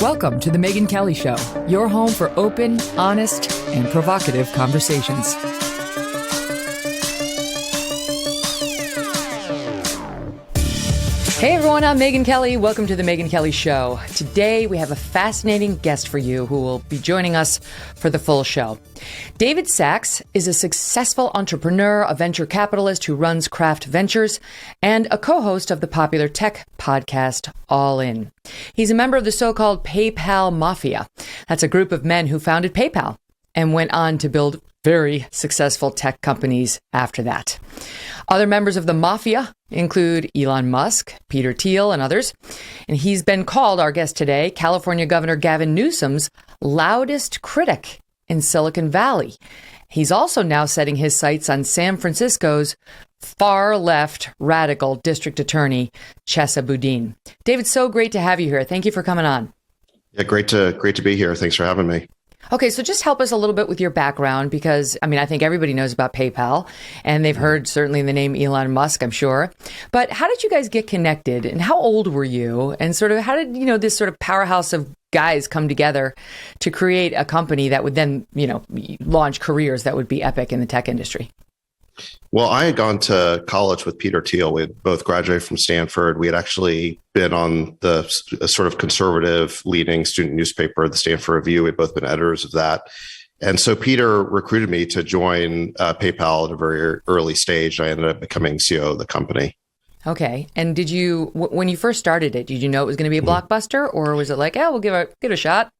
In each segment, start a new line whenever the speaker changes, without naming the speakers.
Welcome to The Megyn Kelly Show, your home for open, honest, and provocative conversations. Hey everyone, I'm Megyn Kelly. Welcome to The Megyn Kelly Show. Today we have a fascinating guest for you who will be joining us for the full show. David Sacks is a successful entrepreneur, a venture capitalist who runs Craft Ventures, and a co-host of the popular tech podcast All In. He's a member of the so-called PayPal Mafia. That's a group of men who founded PayPal and went on to build very successful tech companies after that. Other members of the mafia include Elon Musk, Peter Thiel, and others. And he's been called, our guest today, California Governor Gavin Newsom's loudest critic in Silicon Valley. He's also now setting his sights on San Francisco's far-left radical district attorney, Chesa Boudin. David, so great to have you here. Thank you for coming on.
Yeah, great to be here. Thanks for having me.
Okay, so just help us a little bit with your background, because, I think everybody knows about PayPal, and they've heard certainly the name Elon Musk, I'm sure. But how did you guys get connected, and how old were you? And sort of how did, this sort of powerhouse of guys come together to create a company that would then, launch careers that would be epic in the tech industry?
Well, I had gone to college with Peter Thiel. We had both graduated from Stanford. We had actually been on the sort of conservative leading student newspaper, the Stanford Review. We'd both been editors of that. And so Peter recruited me to join PayPal at a very early stage. I ended up becoming CEO of the company.
Okay. And did you, when you first started it, did you know it was going to be a blockbuster, or was it like, we'll give it a shot?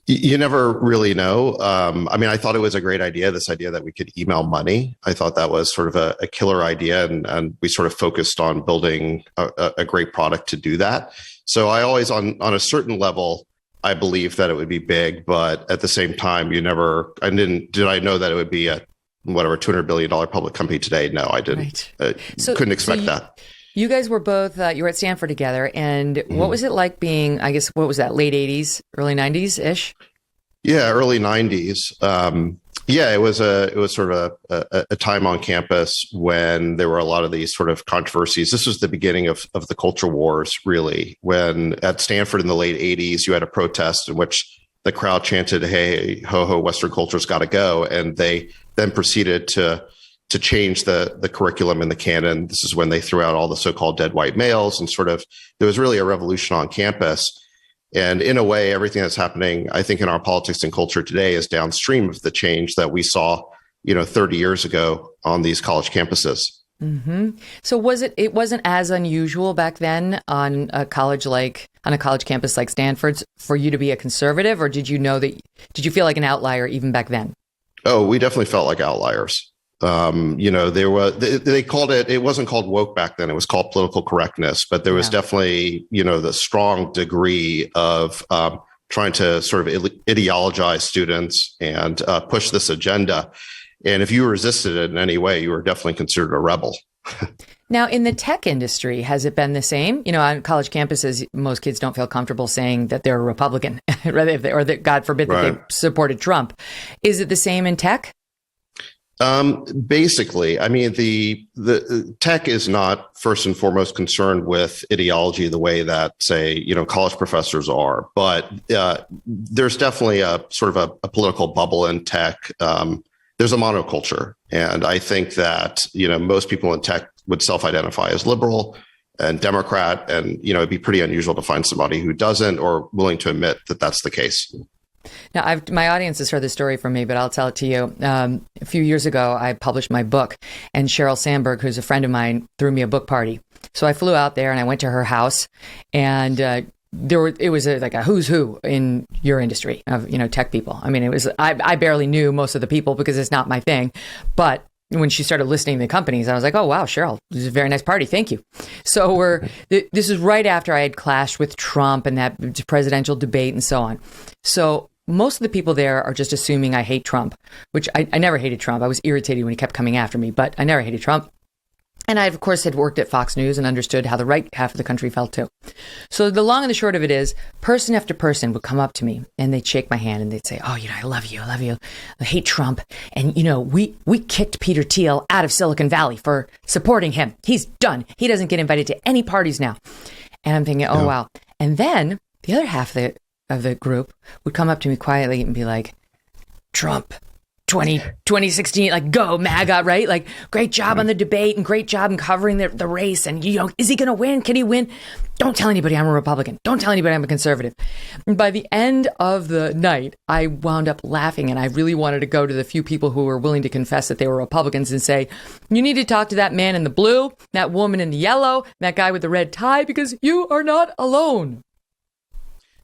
You never really know. I thought it was a great idea, this idea that we could email money. I thought that was sort of a killer idea, and we sort of focused on building a great product to do that. So I always, on a certain level, I believed that it would be big, but at the same time, did I know that it would be a $200 billion public company today? No, I didn't. Right. Couldn't expect that.
You guys were both, you were at Stanford together. And what was it like being, what was that, late 80s, early 90s-ish?
Yeah, early 90s. It was sort of a time on campus when there were a lot of these sort of controversies. This was the beginning of the culture wars, really, when at Stanford in the late 80s, you had a protest in which the crowd chanted, "Hey, ho, Western culture's got to go." And they then proceeded to change the curriculum and the canon. This is when they threw out all the so-called dead white males, and sort of there was really a revolution on campus. And in a way, everything that's happening, I think, in our politics and culture today is downstream of the change that we saw, 30 years ago on these college campuses.
Mm-hmm. So it wasn't as unusual back then on a college campus like Stanford's for you to be a conservative, or did you feel like an outlier even back then? Oh,
we definitely felt like outliers. They called it wasn't called woke back then. It was called political correctness, but there was definitely, the strong degree of trying to sort of ideologize students and push this agenda. And if you resisted it in any way, you were definitely considered a rebel.
Now, in the tech industry, has it been the same? On college campuses, most kids don't feel comfortable saying that they're a Republican, or that, God forbid, that they supported Trump. Is it the same in tech?
Basically, the tech is not first and foremost concerned with ideology the way that, say, college professors are, but there's definitely a sort of a political bubble in tech. There's a monoculture, and I think that most people in tech would self-identify as liberal and Democrat, and it'd be pretty unusual to find somebody who doesn't or willing to admit that that's the case.
Now, my audience has heard this story from me, but I'll tell it to you. A few years ago, I published my book, and Sheryl Sandberg, who's a friend of mine, threw me a book party. So I flew out there and I went to her house, and it was like a who's who in your industry of tech people. I barely knew most of the people because it's not my thing, but when she started listing the companies, I was like, oh, wow, Sheryl, this is a very nice party. Thank you. So this is right after I had clashed with Trump and that presidential debate and so on. So most of the people there are just assuming I hate Trump, which I never hated Trump. I was irritated when he kept coming after me, but I never hated Trump. And I, of course, had worked at Fox News and understood how the right half of the country felt too. So the long and the short of it is, person after person would come up to me and they'd shake my hand and they'd say, oh, I love you. I hate Trump. And, we kicked Peter Thiel out of Silicon Valley for supporting him. He's done. He doesn't get invited to any parties now. And I'm thinking, oh, wow. And then the other half of of the group would come up to me quietly and be like, Trump, 2016, like, go MAGA, right? Like, great job on the debate and great job in covering the race. And, is he going to win? Can he win? Don't tell anybody I'm a Republican. Don't tell anybody I'm a conservative. And by the end of the night, I wound up laughing, and I really wanted to go to the few people who were willing to confess that they were Republicans and say, you need to talk to that man in the blue, that woman in the yellow, that guy with the red tie, because you are not alone.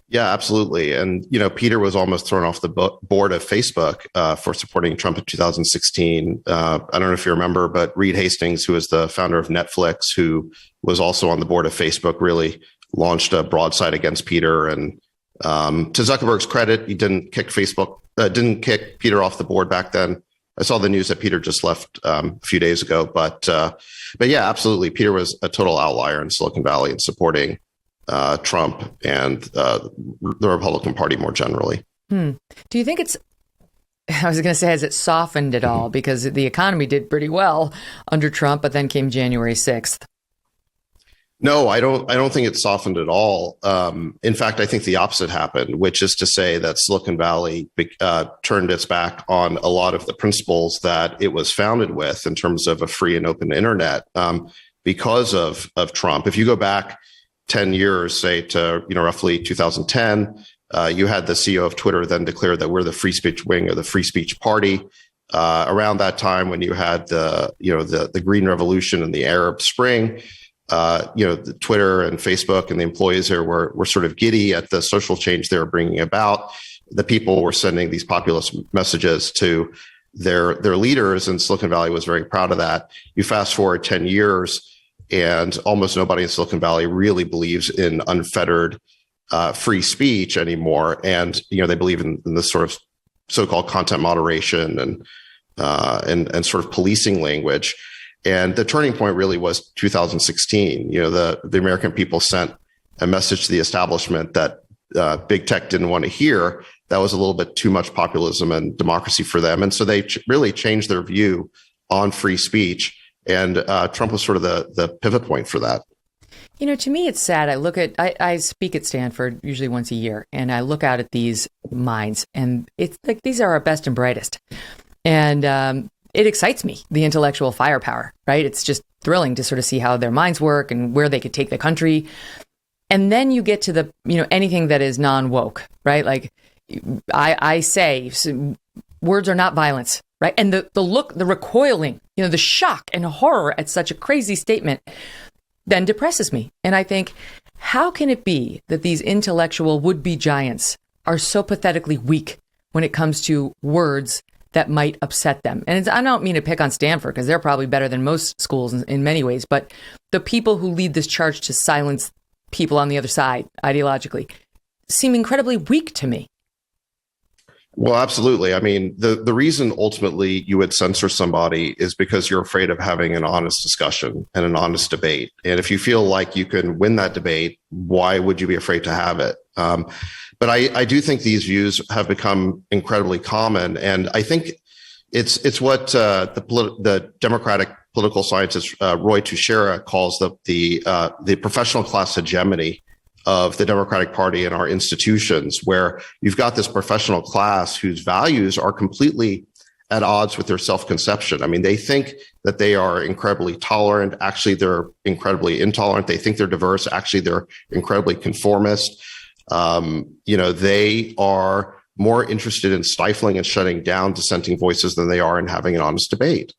Yeah, absolutely. And, Peter was almost thrown off the board of Facebook for supporting Trump in 2016. I don't know if you remember, but Reed Hastings, who is the founder of Netflix, who was also on the board of Facebook, really launched a broadside against Peter. And to Zuckerberg's credit, he didn't kick Peter off the board back then. I saw the news that Peter just left a few days ago. But yeah, absolutely. Peter was a total outlier in Silicon Valley in supporting Trump and the Republican Party more generally.
Do you think I was going to say, has it softened at all? Because the economy did pretty well under Trump, but then came January 6th.
No, I don't think it softened at all. In fact, I think the opposite happened, which is to say that Silicon Valley turned its back on a lot of the principles that it was founded with in terms of a free and open internet because of Trump. If you go back 10 years, say to roughly 2010, you had the CEO of Twitter then declare that we're the free speech wing of the free speech party. Around that time, when you had the Green Revolution and the Arab Spring, the Twitter and Facebook and the employees there were sort of giddy at the social change they were bringing about. The people were sending these populist messages to their leaders, and Silicon Valley was very proud of that. You fast forward 10 years, and almost nobody in Silicon Valley really believes in unfettered free speech anymore. And, they believe in this sort of so-called content moderation and sort of policing language. And the turning point really was 2016. The American people sent a message to the establishment that big tech didn't want to hear. That was a little bit too much populism and democracy for them. And so they really changed their view on free speech. And Trump was sort of the pivot point for that.
To me, it's sad. I speak at Stanford usually once a year, and I look out at these minds, and it's like these are our best and brightest. And it excites me, the intellectual firepower, right? It's just thrilling to sort of see how their minds work and where they could take the country. And then you get to the, anything that is non-woke, right? Like I say, words are not violence. Right. And the recoiling, the shock and horror at such a crazy statement then depresses me. And I think, how can it be that these intellectual would-be giants are so pathetically weak when it comes to words that might upset them? And I don't mean to pick on Stanford, because they're probably better than most schools in many ways. But the people who lead this charge to silence people on the other side ideologically seem incredibly weak to me.
Well, absolutely. I mean, the reason ultimately you would censor somebody is because you're afraid of having an honest discussion and an honest debate. And if you feel like you can win that debate, why would you be afraid to have it? But I do think these views have become incredibly common. And I think it's what the Democratic political scientist Roy Teixeira calls the professional class hegemony of the Democratic Party and our institutions, where you've got this professional class whose values are completely at odds with their self-conception. I mean, they think that they are incredibly tolerant. Actually, they're incredibly intolerant. They think they're diverse. Actually, they're incredibly conformist. They are more interested in stifling and shutting down dissenting voices than they are in having an honest debate.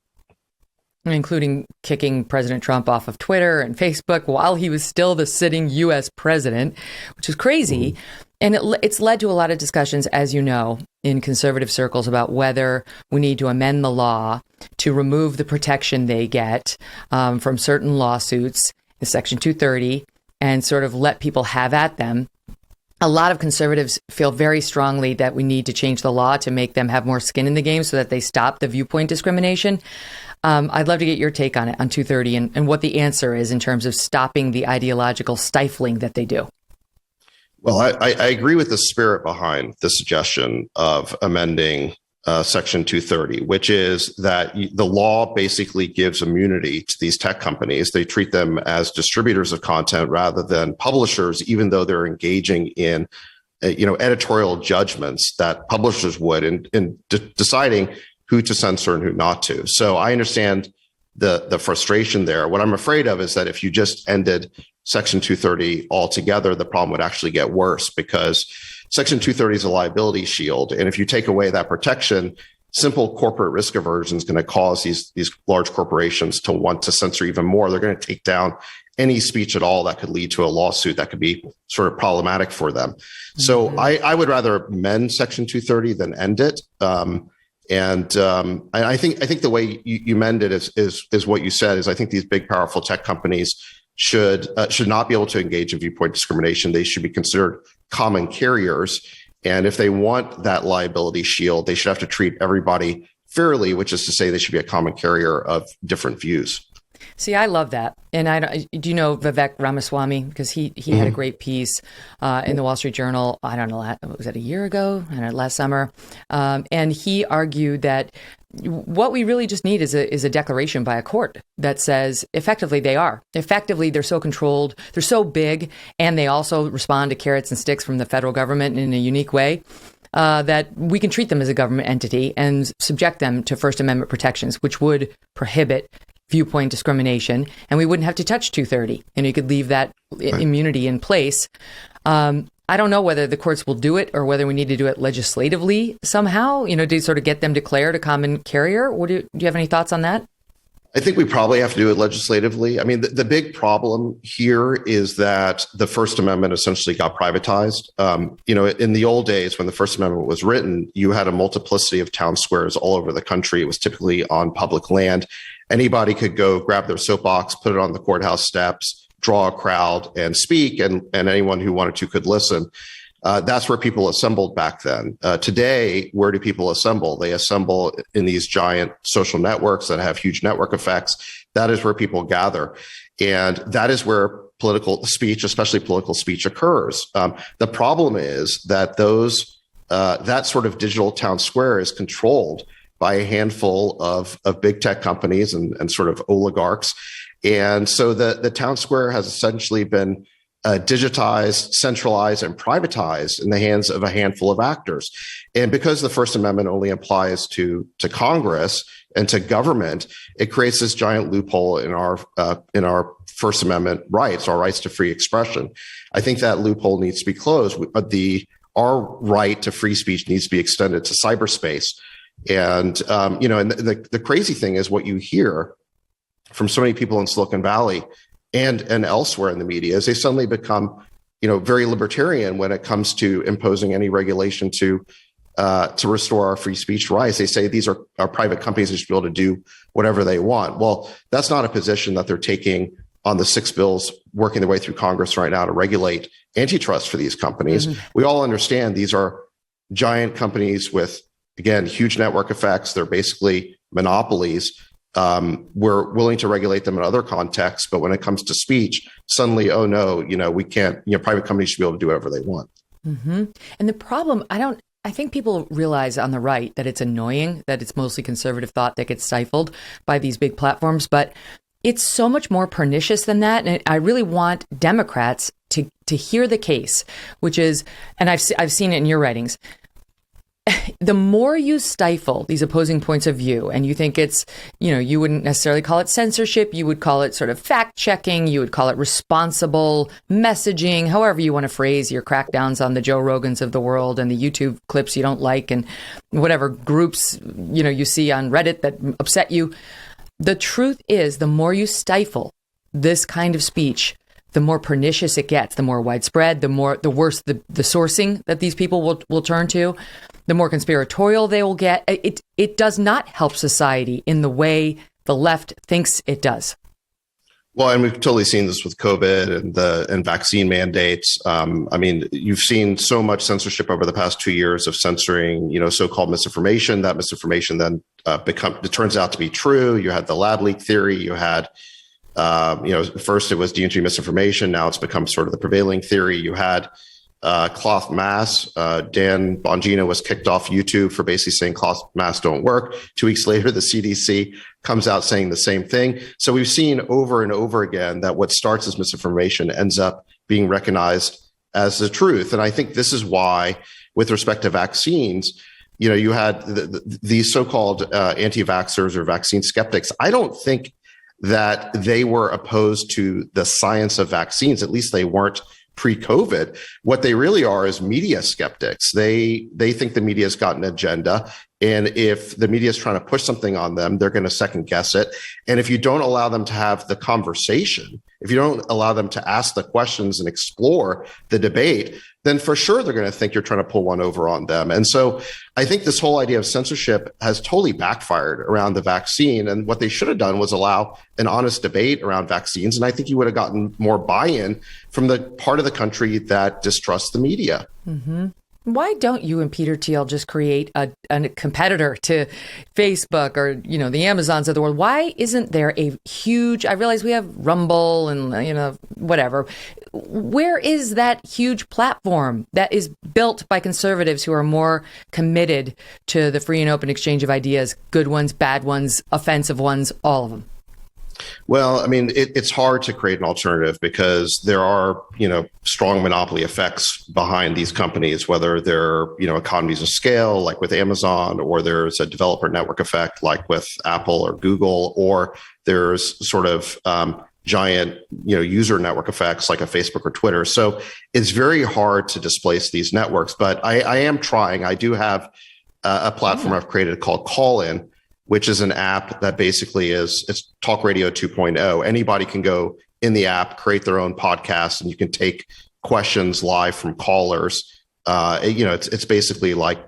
Including kicking President Trump off of Twitter and Facebook while he was still the sitting U.S. president, which is crazy. And it's led to a lot of discussions, as you know, in conservative circles about whether we need to amend the law to remove the protection they get from certain lawsuits, the Section 230, and sort of let people have at them. A lot of conservatives feel very strongly that we need to change the law to make them have more skin in the game so that they stop the viewpoint discrimination. I'd love to get your take on it, on 230, and what the answer is in terms of stopping the ideological stifling that they do.
Well, I agree with the spirit behind the suggestion of amending Section 230, which is that the law basically gives immunity to these tech companies. They treat them as distributors of content rather than publishers, even though they're engaging in editorial judgments that publishers would in deciding who to censor and who not to. So I understand the frustration there. What I'm afraid of is that if you just ended Section 230 altogether, the problem would actually get worse, because Section 230 is a liability shield. And if you take away that protection, simple corporate risk aversion is going to cause these large corporations to want to censor even more. They're going to take down any speech at all that could lead to a lawsuit that could be sort of problematic for them. Mm-hmm. So I would rather mend Section 230 than end it. I think the way you mend it is what you said. Is I think these big, powerful tech companies should not be able to engage in viewpoint discrimination. They should be considered common carriers. And if they want that liability shield, they should have to treat everybody fairly, which is to say they should be a common carrier of different views.
See, I love that. And do you know Vivek Ramaswamy? Because he had a great piece in the Wall Street Journal, I don't know, was it a year ago? I don't know, last summer. And he argued that what we really just need is a declaration by a court that says effectively they're so controlled, they're so big, and they also respond to carrots and sticks from the federal government in a unique way, that we can treat them as a government entity and subject them to First Amendment protections, which would prohibit viewpoint discrimination, and we wouldn't have to touch 230, and you could leave that immunity in place. I don't know whether the courts will do it or whether we need to do it legislatively somehow, to sort of get them declared a common carrier. Do you have any thoughts on that?
I think we probably have to do it legislatively. I mean, the big problem here is that the First Amendment essentially got privatized. In the old days when the First Amendment was written, you had a multiplicity of town squares all over the country. It was typically on public land. Anybody could go grab their soapbox, put it on the courthouse steps, draw a crowd and speak, and anyone who wanted to could listen. That's where people assembled back then. Today, where do people assemble? They assemble in these giant social networks that have huge network effects. That is where people gather. And that is where political speech, especially political speech, occurs. The problem is that that sort of digital town square is controlled by a handful of big tech companies and sort of oligarchs. And so the town square has essentially been digitized, centralized, and privatized in the hands of a handful of actors. And because the First Amendment only applies to Congress and to government, it creates this giant loophole in our First Amendment rights, our rights to free expression. I think that loophole needs to be closed. Our right to free speech needs to be extended to cyberspace. And the crazy thing is what you hear from so many people in Silicon Valley and elsewhere in the media is they suddenly become, very libertarian when it comes to imposing any regulation to restore our free speech rights. They say these are our private companies that should be able to do whatever they want. Well, that's not a position that they're taking on the 6 bills working their way through Congress right now to regulate antitrust for these companies. Mm-hmm. We all understand these are giant companies with, again, huge network effects. They're basically monopolies. We're willing to regulate them in other contexts, but when it comes to speech, suddenly, oh no, we can't. Private companies should be able to do whatever they want.
Mm-hmm. And the problem, I think people realize on the right that it's annoying that it's mostly conservative thought that gets stifled by these big platforms, but it's so much more pernicious than that. And I really want Democrats to hear the case, which is, and I've seen it in your writings. The more you stifle these opposing points of view, and you think it's, you wouldn't necessarily call it censorship, you would call it sort of fact checking, you would call it responsible messaging, however you want to phrase your crackdowns on the Joe Rogans of the world and the YouTube clips you don't like and whatever groups, you see on Reddit that upset you. The truth is, the more you stifle this kind of speech, the more pernicious it gets, the more widespread, the worse the sourcing that these people will turn to, the more conspiratorial they will get. It does not help society in the way the left thinks it does.
Well, and we've totally seen this with COVID and vaccine mandates. You've seen so much censorship over the past 2 years of censoring, so-called misinformation. That misinformation then it turns out to be true. You had the lab leak theory. You had, first it was deemed to be misinformation. Now it's become sort of the prevailing theory. You had cloth masks. Dan Bongino was kicked off YouTube for basically saying cloth masks don't work. 2 weeks later, the CDC comes out saying the same thing. So we've seen over and over again that what starts as misinformation ends up being recognized as the truth. And I think this is why, with respect to vaccines, you had these so-called anti-vaxxers or vaccine skeptics. I don't think that they were opposed to the science of vaccines. At least they weren't pre-COVID. What they really are is media skeptics. They think the media has got an agenda. And if the media is trying to push something on them, they're going to second guess it. And if you don't allow them to have the conversation, if you don't allow them to ask the questions and explore the debate, then for sure they're going to think you're trying to pull one over on them. And so I think this whole idea of censorship has totally backfired around the vaccine. And what they should have done was allow an honest debate around vaccines. And I think you would have gotten more buy-in from the part of the country that distrusts the media.
Mm-hmm. Why don't you and Peter Thiel just create a competitor to Facebook or, the Amazons of the world? Why isn't there a huge, I realize we have Rumble and, whatever. Where is that huge platform that is built by conservatives who are more committed to the free and open exchange of ideas, good ones, bad ones, offensive ones, all of them?
Well, I mean, it's hard to create an alternative because there are, strong monopoly effects behind these companies, whether they're, economies of scale, like with Amazon, or there's a developer network effect, like with Apple or Google, or there's sort of giant, user network effects like a Facebook or Twitter. So it's very hard to displace these networks. But I am trying. I do have a platform I've created called Call-In, which is an app that basically it's Talk Radio 2.0. Anybody can go in the app, create their own podcast, and you can take questions live from callers. It's basically like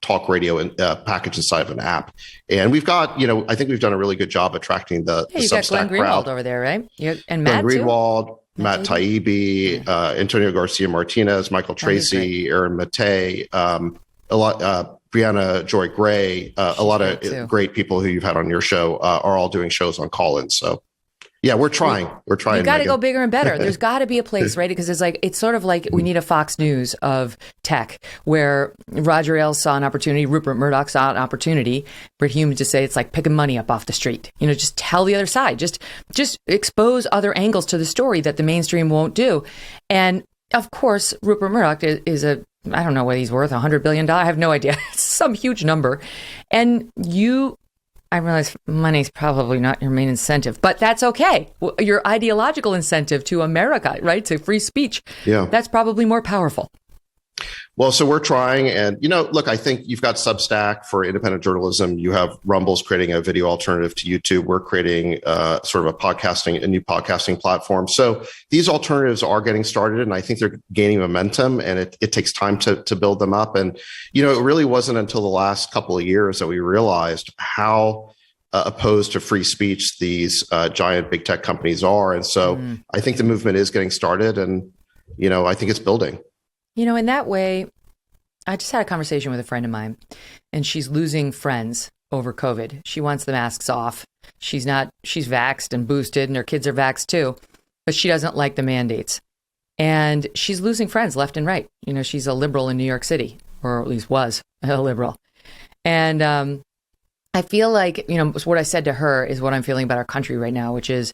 Talk Radio and package inside of an app. And we've got, I think we've done a really good job attracting the
you got Glenn Greenwald over there, right? And Matt
Glenn Greenwald, Matt Taibbi, Antonio Garcia Martinez, Michael Tracy, Aaron Matei, Brianna Joy Gray, a lot of great people who you've had on your show are all doing shows on Call-In. So, yeah, we're trying. We're trying.
You got to go bigger and better. There's got to be a place, right? Because it's sort of like we need a Fox News of tech, where Roger Ailes saw an opportunity, Rupert Murdoch saw an opportunity for humans to say it's like picking money up off the street. Just tell the other side. Just expose other angles to the story that the mainstream won't do. And of course, Rupert Murdoch is I don't know what he's worth, $100 billion. I have no idea. It's some huge number. And I realize money's probably not your main incentive, but that's okay. Your ideological incentive to America, right? To free speech.
Yeah.
That's probably more powerful.
Well, so we're trying. And, look, I think you've got Substack for independent journalism. You have Rumble's creating a video alternative to YouTube. We're creating sort of a new podcasting platform. So these alternatives are getting started, and I think they're gaining momentum, and it takes time to build them up. And, it really wasn't until the last couple of years that we realized how opposed to free speech these giant big tech companies are. And so I think the movement is getting started, and, I think it's building.
In that way, I just had a conversation with a friend of mine, and she's losing friends over COVID. She wants the masks off. She's vaxxed and boosted, and her kids are vaxxed too, but she doesn't like the mandates. And she's losing friends left and right. She's a liberal in New York City, or at least was a liberal. And I feel like, what I said to her is what I'm feeling about our country right now, which is,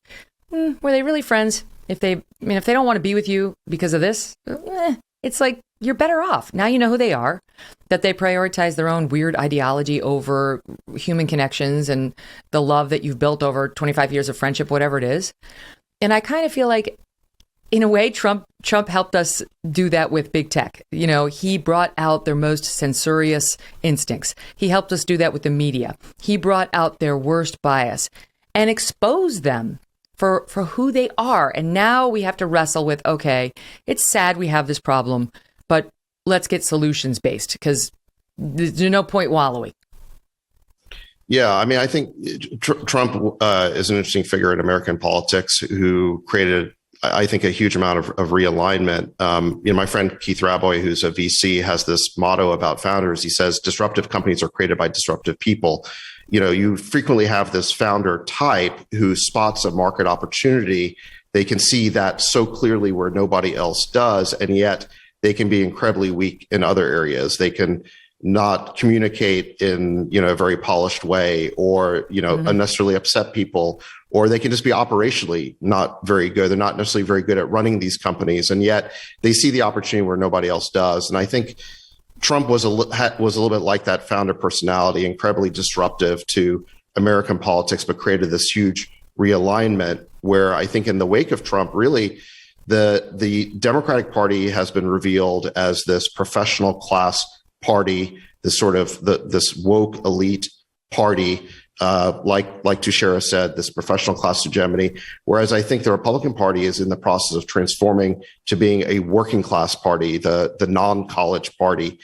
were they really friends? If they don't want to be with you because of this, it's like, you're better off. Now you know who they are, that they prioritize their own weird ideology over human connections and the love that you've built over 25 years of friendship, whatever it is. And I kind of feel like, in a way, Trump helped us do that with big tech. He brought out their most censorious instincts. He helped us do that with the media. He brought out their worst bias and exposed them for who they are. And now we have to wrestle with, okay, it's sad we have this problem, but let's get solutions based, because there's no point wallowing.
Yeah, I mean, I think Trump is an interesting figure in American politics who created, I think, a huge amount of realignment. My friend Keith Raboy, who's a VC, has this motto about founders. He says, disruptive companies are created by disruptive people. You frequently have this founder type who spots a market opportunity. They can see that so clearly where nobody else does, and yet they can be incredibly weak in other areas. They can not communicate in, a very polished way, or, unnecessarily upset people, or they can just be operationally not very good. They're not necessarily very good at running these companies, and yet they see the opportunity where nobody else does. And I think Trump was a little bit like that founder personality, incredibly disruptive to American politics, but created this huge realignment where I think in the wake of Trump, really, the Democratic Party has been revealed as this professional class party, this sort of this woke elite party, like Chesa said, this professional class hegemony. Whereas I think the Republican Party is in the process of transforming to being a working class party, the non-college party,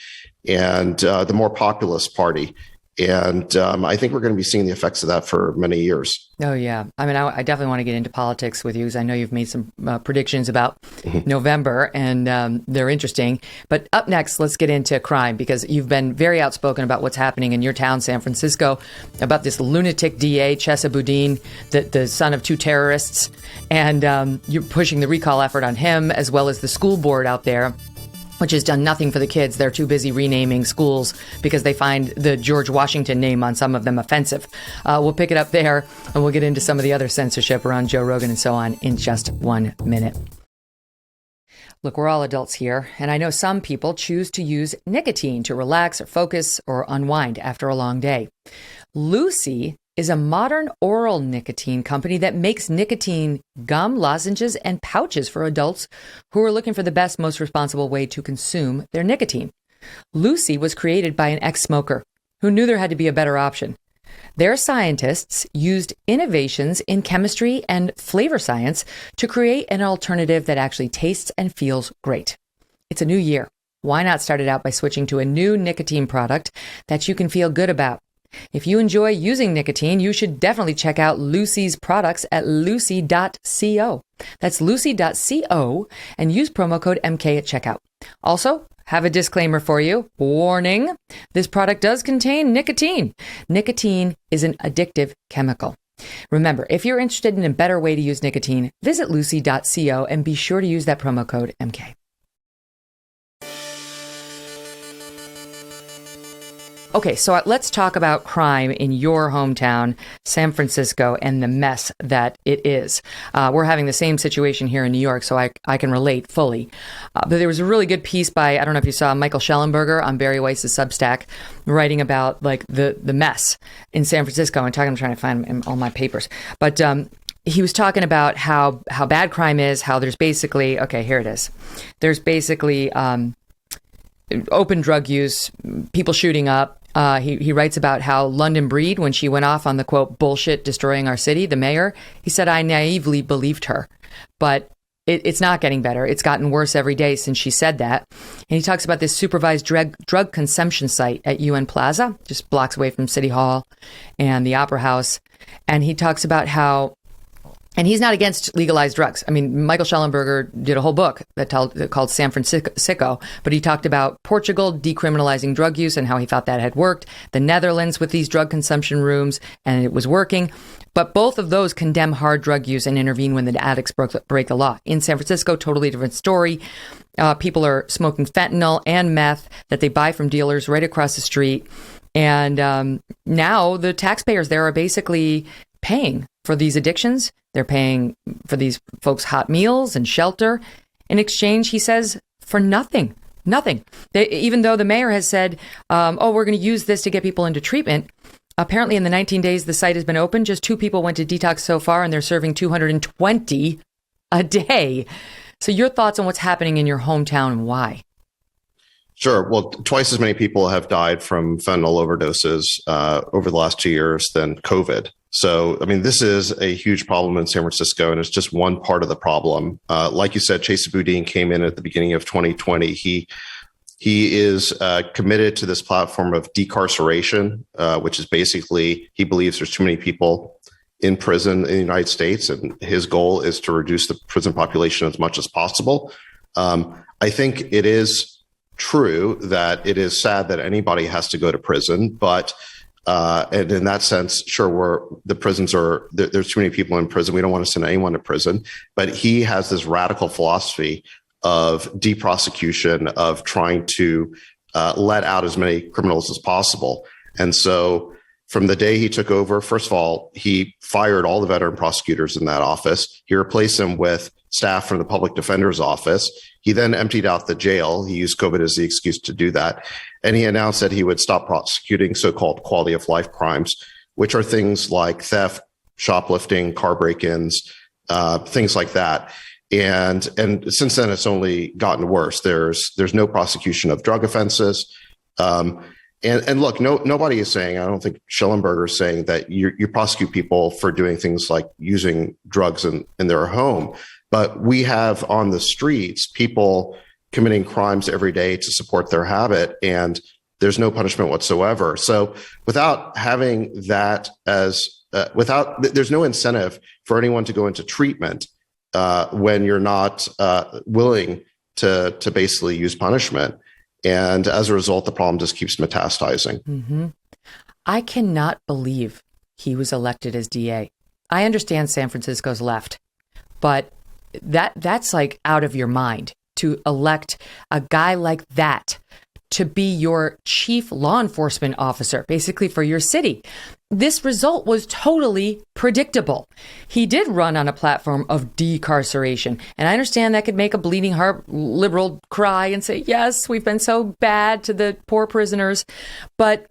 and the more populist party. And I think we're going to be seeing the effects of that for many years.
Oh, yeah. I mean, I definitely want to get into politics with you because I know you've made some predictions about November, and they're interesting. But up next, let's get into crime, because you've been very outspoken about what's happening in your town, San Francisco, about this lunatic DA, Chesa Boudin, the son of two terrorists. And you're pushing the recall effort on him, as well as the school board out there, which has done nothing for the kids. They're too busy renaming schools because they find the George Washington name on some of them offensive. We'll pick it up there, and we'll get into some of the other censorship around Joe Rogan and so on in just 1 minute. Look, we're all adults here, and I know some people choose to use nicotine to relax or focus or unwind after a long day. Lucy is a modern oral nicotine company that makes nicotine gum, lozenges, and pouches for adults who are looking for the best, most responsible way to consume their nicotine. Lucy was created by an ex-smoker who knew there had to be a better option. Their scientists used innovations in chemistry and flavor science to create an alternative that actually tastes and feels great. It's a new year. Why not start it out by switching to a new nicotine product that you can feel good about? If you enjoy using nicotine, you should definitely check out Lucy's products at lucy.co. That's lucy.co, and use promo code MK at checkout. Also, have a disclaimer for you. Warning, this product does contain nicotine. Nicotine is an addictive chemical. Remember, if you're interested in a better way to use nicotine, visit lucy.co and be sure to use that promo code MK. Okay, so let's talk about crime in your hometown, San Francisco, and the mess that it is. We're having the same situation here in New York, so I can relate fully. But there was a really good piece by, I don't know if you saw, Michael Schellenberger on Barry Weiss's Substack, writing about like the mess in San Francisco. I'm trying to find all my papers. But he was talking about how bad crime is, how there's basically, okay, here it is. There's basically open drug use, people shooting up. He writes about how London Breed, when she went off on the, quote, bullshit destroying our city, the mayor, he said, I naively believed her. But it's not getting better. It's gotten worse every day since she said that. And he talks about this supervised drug consumption site at UN Plaza, just blocks away from City Hall and the Opera House. And he talks about how, and he's not against legalized drugs. I mean, Michael Schellenberger did a whole book called San Francisco, but he talked about Portugal decriminalizing drug use and how he thought that had worked, the Netherlands with these drug consumption rooms, and it was working. But both of those condemn hard drug use and intervene when the addicts break the law. In San Francisco, totally different story. People are smoking fentanyl and meth that they buy from dealers right across the street. And now the taxpayers there are basically paying for these addictions. They're paying for these folks hot meals and shelter. In exchange, he says, for nothing. Even though the mayor has said, we're going to use this to get people into treatment. Apparently, in the 19 days the site has been open, just 2 people went to detox so far, and they're serving 220 a day. So your thoughts on what's happening in your hometown and why?
Sure. Well, twice as many people have died from fentanyl overdoses over the last 2 years than COVID. So, I mean, this is a huge problem in San Francisco, and it's just one part of the problem. Like you said, Chesa Boudin came in at the beginning of 2020. He is committed to this platform of decarceration, which is basically he believes there's too many people in prison in the United States, and his goal is to reduce the prison population as much as possible. I think it is true that it is sad that anybody has to go to prison, but and in that sense, sure, the prisons are, there's too many people in prison. We don't want to send anyone to prison, but he has this radical philosophy of deprosecution, of trying to let out as many criminals as possible. And so from the day he took over, first of all, he fired all the veteran prosecutors in that office. He replaced them with staff from the public defender's office. He then emptied out the jail. He used COVID as the excuse to do that. And he announced that he would stop prosecuting so-called quality of life crimes, which are things like theft, shoplifting, car break-ins, things like that. And since then, it's only gotten worse. There's no prosecution of drug offenses. And look, nobody is saying, I don't think Schellenberger is saying that you prosecute people for doing things like using drugs in their home. But we have on the streets people committing crimes every day to support their habit, and there's no punishment whatsoever. So without having that there's no incentive for anyone to go into treatment when you're not willing to basically use punishment. And as a result, the problem just keeps metastasizing.
Mm-hmm. I cannot believe he was elected as DA. I understand San Francisco's left, but that's like out of your mind to elect a guy like that to be your chief law enforcement officer, basically for your city. This result was totally predictable. He did run on a platform of decarceration. And I understand that could make a bleeding heart liberal cry and say, yes, we've been so bad to the poor prisoners. But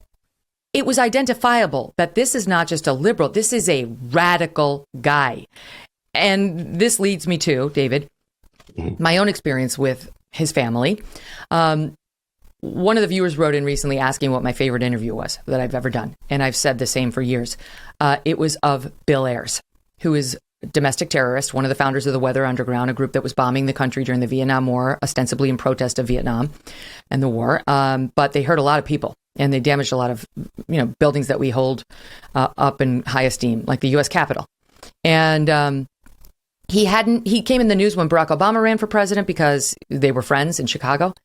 it was identifiable that this is not just a liberal. This is a radical guy. And this leads me to, David, my own experience with his family. One of the viewers wrote in recently asking what my favorite interview was that I've ever done. And I've said the same for years. It was of Bill Ayers, who is a domestic terrorist, one of the founders of the Weather Underground, a group that was bombing the country during the Vietnam War, ostensibly in protest of Vietnam and the war. But they hurt a lot of people, and they damaged a lot of buildings that we hold up in high esteem, like the U.S. Capitol. And he came in the news when Barack Obama ran for president because they were friends in Chicago.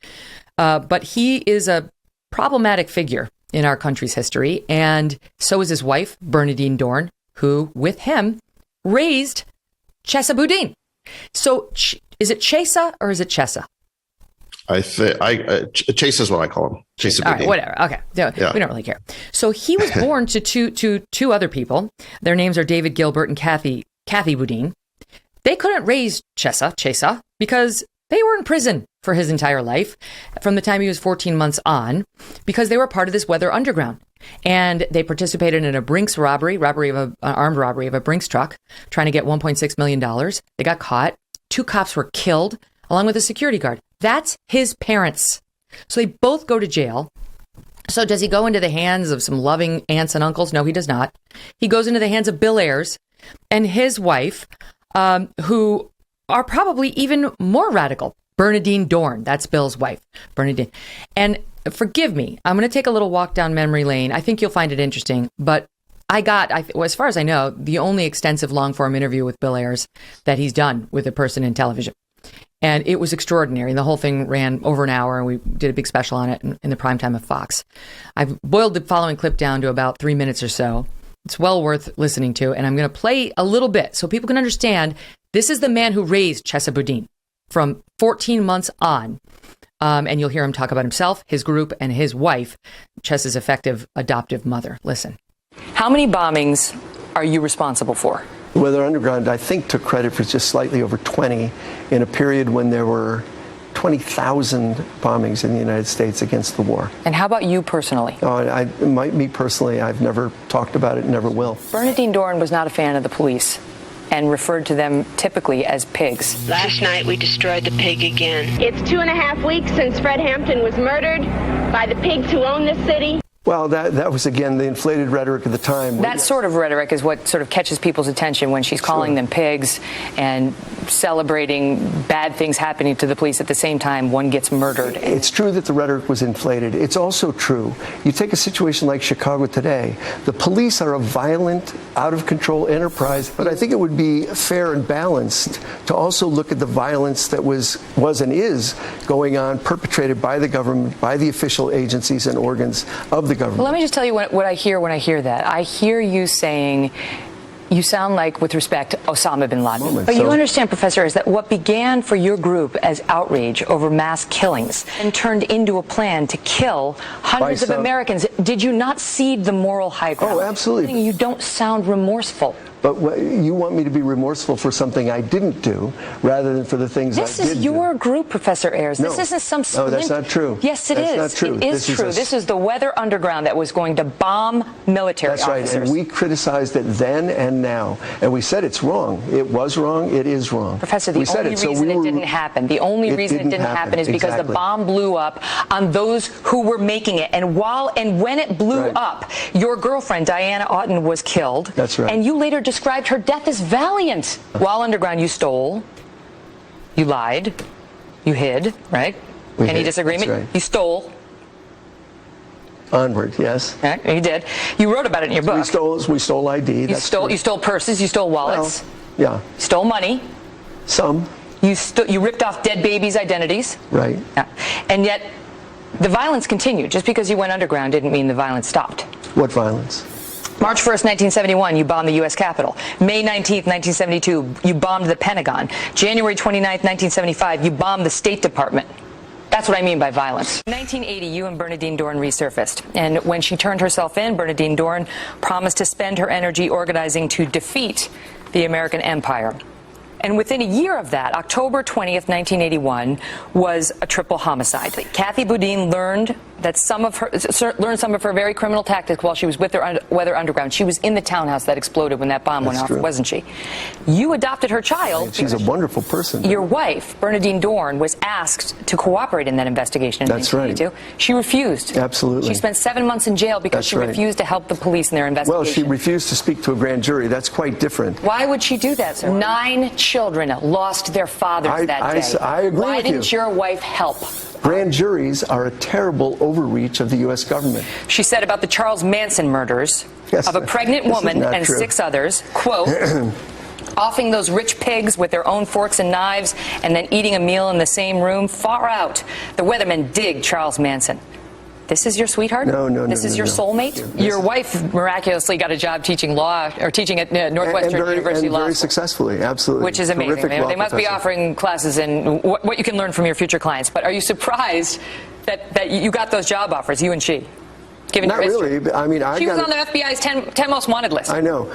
But he is a problematic figure in our country's history. And so is his wife, Bernadine Dorn, who, with him, raised Chesa Boudin. So is it Chesa or is it Chesa?
Chesa is what I call him. Chesa Boudin.
All right, whatever. Okay. Yeah. We don't really care. So he was born to two other people. Their names are David Gilbert and Kathy Boudin. They couldn't raise Chesa, because they were in prison for his entire life from the time he was 14 months on, because they were part of this Weather Underground. And they participated in a Brinks armed robbery of a Brinks truck, trying to get $1.6 million. They got caught. 2 cops were killed, along with a security guard. That's his parents. So they both go to jail. So does he go into the hands of some loving aunts and uncles? No, he does not. He goes into the hands of Bill Ayers and his wife, who are probably even more radical. Bernadine Dorn, that's Bill's wife, Bernadine. And forgive me, I'm going to take a little walk down memory lane. I think you'll find it interesting, but as far as I know, the only extensive long-form interview with Bill Ayers that he's done with a person in television. And it was extraordinary. And the whole thing ran over an hour, and we did a big special on it in the primetime of Fox. I've boiled the following clip down to about 3 minutes or so. It's well worth listening to, and I'm going to play a little bit so people can understand this is the man who raised Chesa Boudin from 14 months on. And you'll hear him talk about himself, his group, and his wife, Chesa's effective adoptive mother. Listen. How many bombings are you responsible for?
The Weather Underground, I think, took credit for just slightly over 20 in a period when there were 20,000 bombings in the United States against the war.
And how about you personally?
Me personally, I've never talked about it, never will.
Bernadine Dorn was not a fan of the police and referred to them typically as pigs.
Last night we destroyed the pig again.
It's 2.5 weeks since Fred Hampton was murdered by the pigs who own this city.
Well, that was, again, the inflated rhetoric of the time.
That sort of rhetoric is what sort of catches people's attention when she's calling them pigs and celebrating bad things happening to the police at the same time one gets murdered.
It's true that the rhetoric was inflated. It's also true. You take a situation like Chicago today, the police are a violent, out-of-control enterprise, but I think it would be fair and balanced to also look at the violence that was and is going on, perpetrated by the government, by the official agencies and organs of the government.
Well, let me just tell you what I hear when I hear that. I hear you saying you sound like, with respect, Osama bin Laden.
But
you understand, Professor, is that what began for your group as outrage over mass killings and turned into a plan to kill hundreds of Americans, did you not cede the moral high ground?
Oh, absolutely.
You don't sound remorseful.
But you want me to be remorseful for something I didn't do rather than for the things I did do.
This is your group, Professor Ayers.
No.
This isn't some...
No, that's not true.
Yes, it is.
That's not true.
It is true. This is the weather underground that was going to bomb military officers.
That's right. And we criticized it then and now. And we said it's wrong. It was wrong. It is wrong.
Professor, the only reason it didn't happen, is because the bomb blew up on those who were making it. And when it blew up, your girlfriend, Diana Oughton, was killed.
That's right.
And you later described her death as valiant. While underground, you stole, you lied, you hid, right? Any disagreement?
Right.
You stole.
Onward, yes.
Right, you did. You wrote about it in your book.
We stole ID.
You stole purses. You stole wallets.
Well, yeah.
You stole money.
Some.
You ripped off dead babies' identities.
Right.
Yeah. And yet, the violence continued. Just because you went underground didn't mean the violence stopped.
What violence?
March 1st, 1971, you bombed the U.S. Capitol. May 19th, 1972, you bombed the Pentagon. January 29th, 1975, you bombed the State Department. That's what I mean by violence. In 1980, you and Bernadine Dohrn resurfaced. And when she turned herself in, Bernadine Dohrn promised to spend her energy organizing to defeat the American empire. And within a year of that, October 20th, 1981, was a triple homicide. Kathy Boudin learned some of her very criminal tactics while she was with the Weather Underground. She was in the townhouse that exploded when that bomb went off, wasn't she? You adopted her child.
She's a wonderful person.
Your wife, Bernadine Dohrn, was asked to cooperate in that investigation.
That's right.
She refused.
Absolutely.
She spent 7 months in jail because she refused to help the police in their investigation.
Well, she refused to speak to a grand jury. That's quite different.
Why would she do that, sir? 9 children lost their fathers that day.
I agree with you.
Why didn't your wife help?
Grand juries are a terrible overreach of the U.S. government.
She said about the Charles Manson murders of a pregnant woman and 6 others, quote, offing those rich pigs with their own forks and knives and then eating a meal in the same room, far out. The weathermen dig Charles Manson. This is your sweetheart?
No.
This is your soulmate? Your wife miraculously got a job teaching law or teaching at Northwestern University Law School.
Very successfully, absolutely.
Which is amazing. They must be offering classes in what you can learn from your future clients. But are you surprised that you got those job offers, you and she? Given
Not really. I mean,
she was on the FBI's 10 most wanted list.
I know.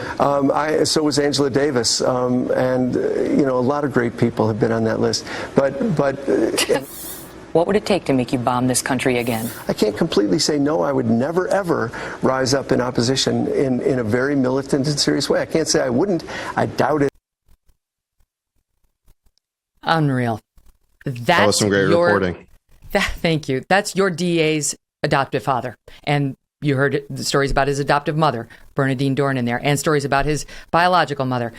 So was Angela Davis, and a lot of great people have been on that list. But.
What would it take to make you bomb this country again?
I can't completely say no. I would never, ever rise up in opposition in a very militant and serious way. I can't say I wouldn't. I doubt it.
Unreal.
That was some great reporting.
Thank you. That's your DA's adoptive father. And you heard the stories about his adoptive mother, Bernadine Dohrn, in there, and stories about his biological mother,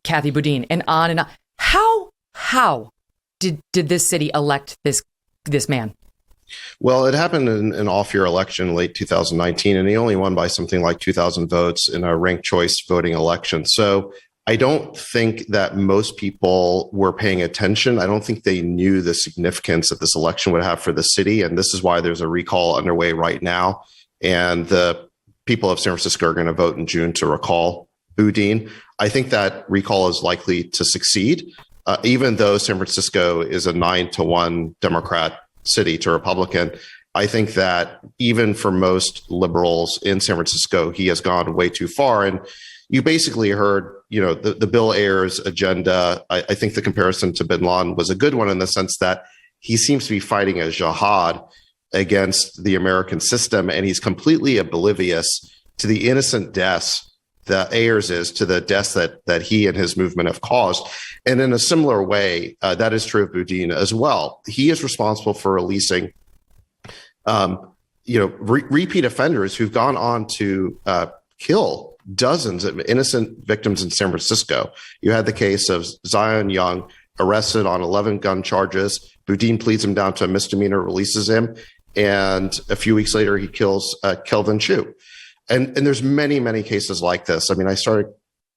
Kathy Boudin, and on and on. How did this city elect this man?
Well, it happened in an off-year election in late 2019, and he only won by something like 2,000 votes in a ranked choice voting election. So I don't think that most people were paying attention. I don't think they knew the significance that this election would have for the city, and this is why there's a recall underway right now. And the people of San Francisco are going to vote in June to recall Boudin. I think that recall is likely to succeed. Even though San Francisco is a 9-1 Democrat city to Republican, I think that even for most liberals in San Francisco, he has gone way too far. And you basically heard, the Bill Ayers agenda. I think the comparison to bin Laden was a good one in the sense that he seems to be fighting a jihad against the American system, and he's completely oblivious to the innocent deaths that Ayers is to the deaths that he and his movement have caused. And in a similar way, that is true of Boudin as well. He is responsible for releasing, repeat offenders who've gone on to kill dozens of innocent victims in San Francisco. You had the case of Zion Young, arrested on 11 gun charges. Boudin pleads him down to a misdemeanor, releases him, and a few weeks later, he kills Kelvin Chu. And there's many, many cases like this. I mean, I started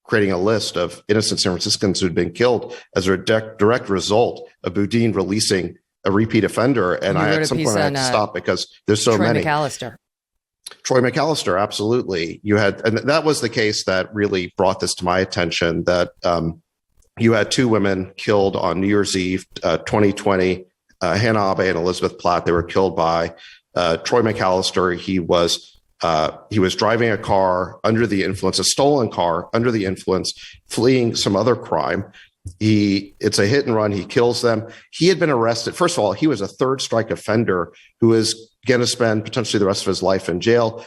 creating a list of innocent San Franciscans who'd been killed as a direct result of Boudin releasing a repeat offender. And I at some point I had to stop because there's so
Troy
many.
McAllister.
Troy McAllister, absolutely. You had, and that was the case that really brought this to my attention, that you had two women killed on New Year's Eve, 2020, Hannah Abe and Elizabeth Platt. They were killed by Troy McAllister. He was driving a car under the influence, a stolen car under the influence, fleeing some other crime. It's a hit and run. He kills them. He had been arrested. First of all, he was a third strike offender who is going to spend potentially the rest of his life in jail.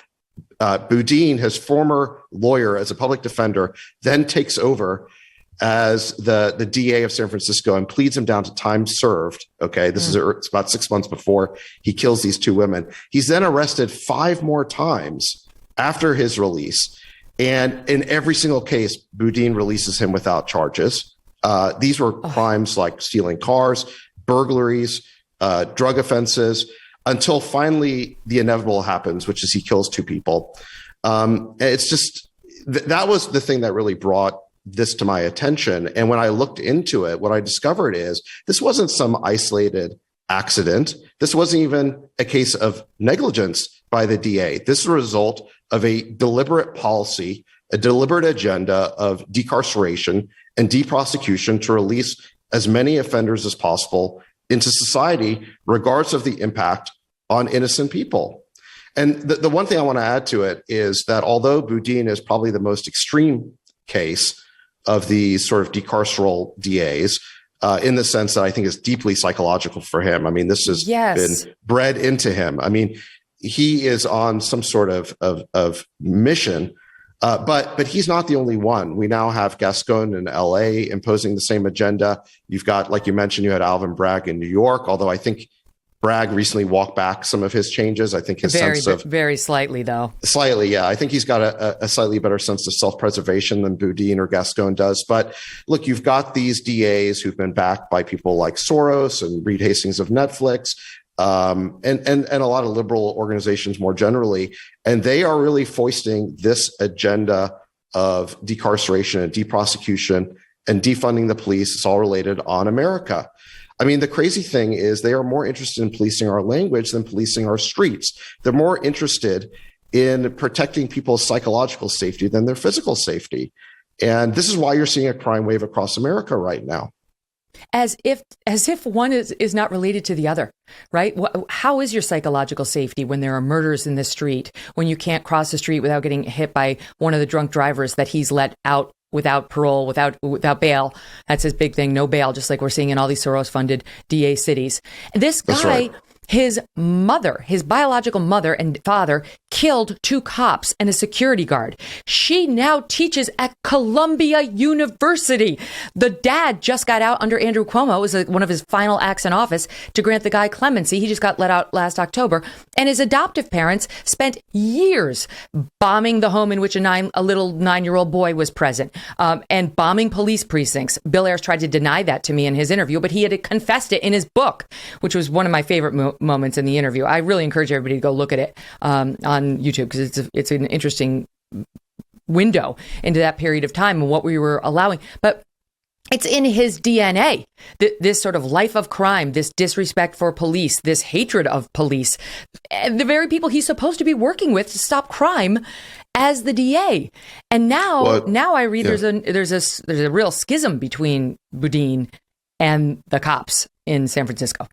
Boudin, his former lawyer as a public defender, then takes over as the DA of San Francisco and pleads him down to time served. Okay, it's about 6 months before he kills these two women. He's then arrested 5 more times after his release. And in every single case, Boudin releases him without charges. These were crimes like stealing cars, burglaries, drug offenses, until finally the inevitable happens, which is he kills 2 people. It's just, that was the thing that really brought this to my attention. And when I looked into it, what I discovered is this wasn't some isolated accident. This wasn't even a case of negligence by the DA. This is a result of a deliberate policy, a deliberate agenda of decarceration and deprosecution to release as many offenders as possible into society, regardless of the impact on innocent people. And the one thing I want to add to it is that although Boudin is probably the most extreme case of these sort of decarceral DAs, in the sense that I think is deeply psychological for him. I mean, this has been bred into him. I mean, he is on some sort of mission, but he's not the only one. We now have Gascon in LA imposing the same agenda. You've got, like you mentioned, you had Alvin Bragg in New York, although I think Bragg recently walked back some of his changes. I think his sense of
very slightly, though.
Slightly, yeah. I think he's got a slightly better sense of self-preservation than Boudin or Gascon does. But look, you've got these DAs who've been backed by people like Soros and Reed Hastings of Netflix, and a lot of liberal organizations more generally, and they are really foisting this agenda of decarceration and deprosecution and defunding the police. It's all related on America. I mean, the crazy thing is they are more interested in policing our language than policing our streets. They're more interested in protecting people's psychological safety than their physical safety. And this is why you're seeing a crime wave across America right now.
As if one is not related to the other, right? How is your psychological safety when there are murders in the street, when you can't cross the street without getting hit by one of the drunk drivers that he's let out without parole, without bail? That's his big thing, no bail, just like we're seeing in all these Soros-funded DA cities. This guy, right. His mother, his biological mother and father, killed 2 cops and a security guard. She now teaches at Columbia University. The dad just got out under Andrew Cuomo. It was one of his final acts in office to grant the guy clemency. He just got let out last October. And his adoptive parents spent years bombing the home in which a little 9-year-old boy was present, and bombing police precincts. Bill Ayers tried to deny that to me in his interview, but he had confessed it in his book, which was one of my favorite moments in the interview. I really encourage everybody to go look at it on YouTube, because it's an interesting window into that period of time and what we were allowing. But it's in his DNA, this sort of life of crime, this disrespect for police, this hatred of police, and the very people he's supposed to be working with to stop crime as the DA. And now I read there's a real schism between Boudin and the cops in San Francisco.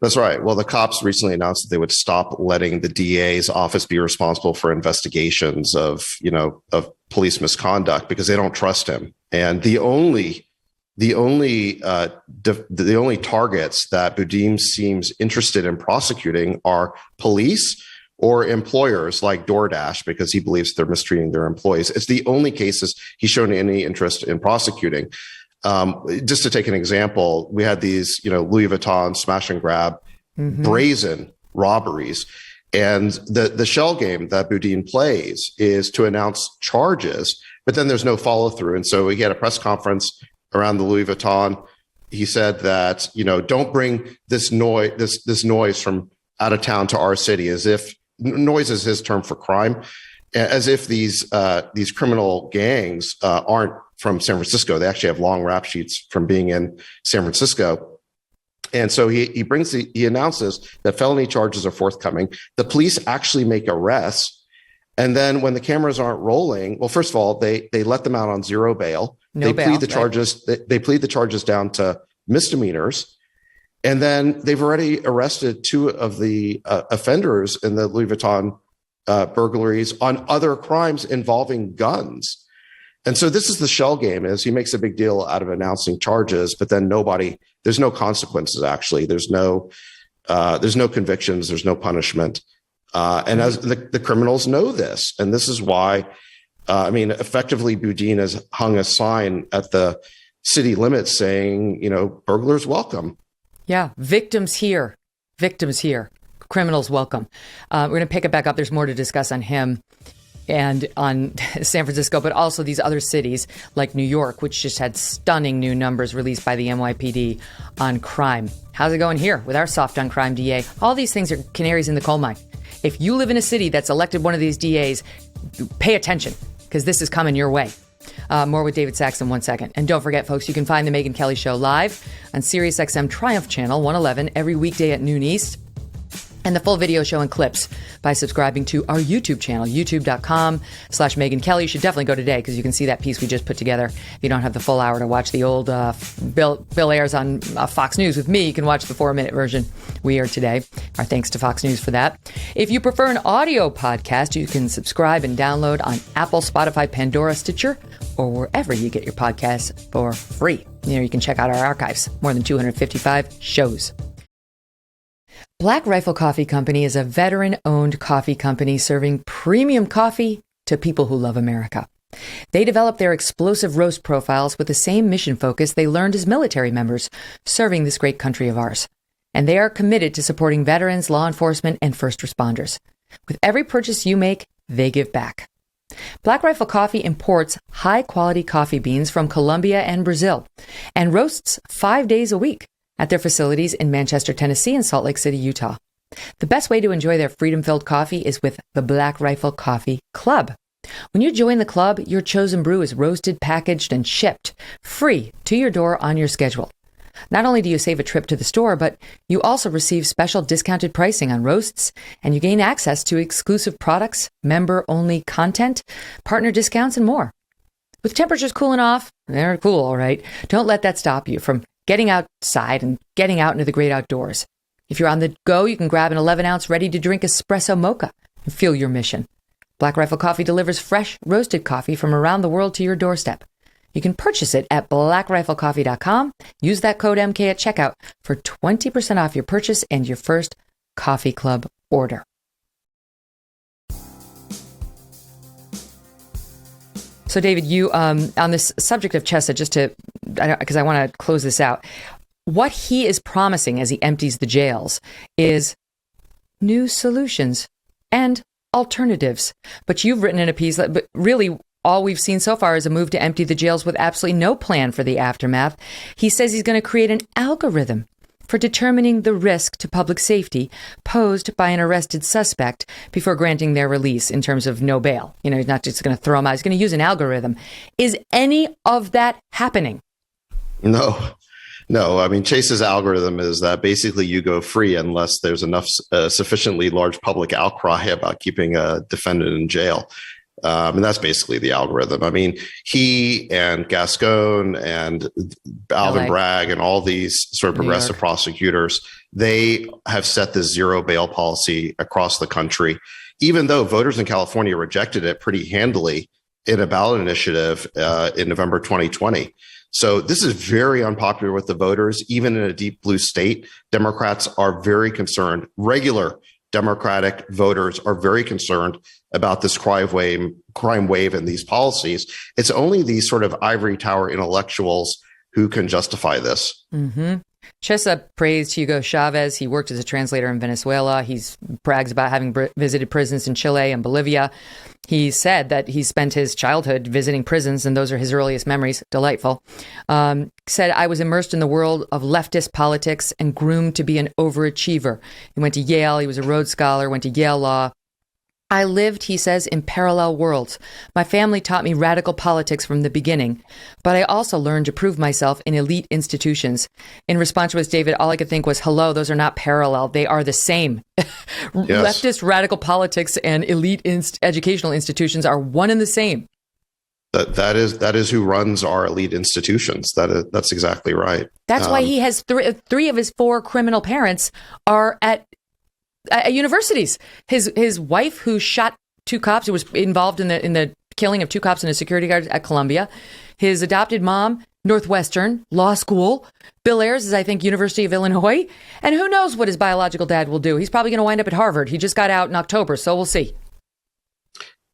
That's right. Well, the cops recently announced that they would stop letting the DA's office be responsible for investigations of police misconduct because they don't trust him. And the only targets that Boudin seems interested in prosecuting are police or employers like DoorDash, because he believes they're mistreating their employees. It's the only cases he's shown any interest in prosecuting. Just to take an example, we had these, Louis Vuitton smash and grab, brazen robberies. And the shell game that Boudin plays is to announce charges, but then there's no follow through. And so he had a press conference around the Louis Vuitton. He said that, don't bring this noise from out of town to our city, as if noise is his term for crime, as if these criminal gangs aren't from San Francisco. They actually have long rap sheets from being in San Francisco. And so he announces that felony charges are forthcoming. The police actually make arrests. And then when the cameras aren't rolling, well, first of all, they let them out on zero bail. They plead the charges. Right. They plead the charges down to misdemeanors. And then they've already arrested 2 of the offenders in the Louis Vuitton burglaries on other crimes involving guns. And so this is the shell game, is he makes a big deal out of announcing charges, but then there's no consequences, actually. There's no convictions. There's no punishment. And as the criminals know this, and this is why, effectively Boudin has hung a sign at the city limits saying, burglars welcome. Yeah.
Victims here. Criminals welcome. We're going to pick it back up. There's more to discuss on him and on San Francisco, but also these other cities like New York, which just had stunning new numbers released by the NYPD on crime. How's it going here with our soft on crime DA? All these things are canaries in the coal mine. If you live in a city that's elected one of these DAs, pay attention, because this is coming your way. More with David Sachs in 1 second. And don't forget, folks, you can find the Megyn Kelly Show live on SiriusXM Triumph Channel 111 every weekday at noon East. And the full video show and clips by subscribing to our YouTube channel, youtube.com/Megyn Kelly. You should definitely go today because you can see that piece we just put together. If you don't have the full hour to watch the old Bill airs on Fox News with me, you can watch the 4-minute version we aired today. Our thanks to Fox News for that. If you prefer an audio podcast, you can subscribe and download on Apple, Spotify, Pandora, Stitcher, or wherever you get your podcasts for free. You can check out our archives. More than 255 shows. Black Rifle Coffee Company is a veteran-owned coffee company serving premium coffee to people who love America. They develop their explosive roast profiles with the same mission focus they learned as military members serving this great country of ours. And they are committed to supporting veterans, law enforcement, and first responders. With every purchase you make, they give back. Black Rifle Coffee imports high-quality coffee beans from Colombia and Brazil and roasts 5 days a week at their facilities in Manchester, Tennessee and Salt Lake City, Utah. The best way to enjoy their freedom-filled coffee is with the Black Rifle Coffee Club. When you join the club, your chosen brew is roasted, packaged, and shipped free to your door on your schedule. Not only do you save a trip to the store, but you also receive special discounted pricing on roasts, and you gain access to exclusive products, member-only content, partner discounts, and more. With temperatures cooling off, they're cool, all right. Don't let that stop you from getting outside and getting out into the great outdoors. If you're on the go, you can grab an 11-ounce ready-to-drink espresso mocha and feel your mission. Black Rifle Coffee delivers fresh, roasted coffee from around the world to your doorstep. You can purchase it at blackriflecoffee.com. Use that code MK at checkout for 20% off your purchase and your first coffee club order. So, David, you on this subject of Chesa, because I want to close this out, what he is promising as he empties the jails is new solutions and alternatives. But you've written in a piece that, but really, all we've seen so far is a move to empty the jails with absolutely no plan for the aftermath. He says he's going to create an algorithm for determining the risk to public safety posed by an arrested suspect before granting their release in terms of no bail. He's not just going to throw them out. He's going to use an algorithm. Is any of that happening?
No. Chesa's algorithm is that basically you go free unless there's enough sufficiently large public outcry about keeping a defendant in jail. And that's basically the algorithm. He and Gascon and Alvin Bragg and all these sort of progressive prosecutors, they have set this zero bail policy across the country, even though voters in California rejected it pretty handily in a ballot initiative in November 2020. So this is very unpopular with the voters. Even in a deep blue state, Democrats are very concerned. Regular Democratic voters are very concerned about this crime wave and these policies. It's only these sort of ivory tower intellectuals who can justify this. Mm-hmm.
Chesa praised Hugo Chavez. He worked as a translator in Venezuela. He brags about having visited prisons in Chile and Bolivia. He said that he spent his childhood visiting prisons, and those are his earliest memories. Delightful. Said, I was immersed in the world of leftist politics and groomed to be an overachiever. He went to Yale. He was a Rhodes Scholar, went to Yale Law. I lived, he says, in parallel worlds. My family taught me radical politics from the beginning, but I also learned to prove myself in elite institutions. In response to us, David, all I could think was, hello, those are not parallel. They are the same. Yes. Leftist radical politics and elite educational institutions are one and the same.
That is who runs our elite institutions. That's exactly right.
That's why he has three of his four criminal parents are at universities. His wife, who shot two cops, who was involved in the killing of two cops and a security guard at Columbia. His adopted mom, Northwestern Law School. Bill Ayers is, I think, University of Illinois. And who knows what his biological dad will do? He's probably going to wind up at Harvard. He just got out in October, so we'll see.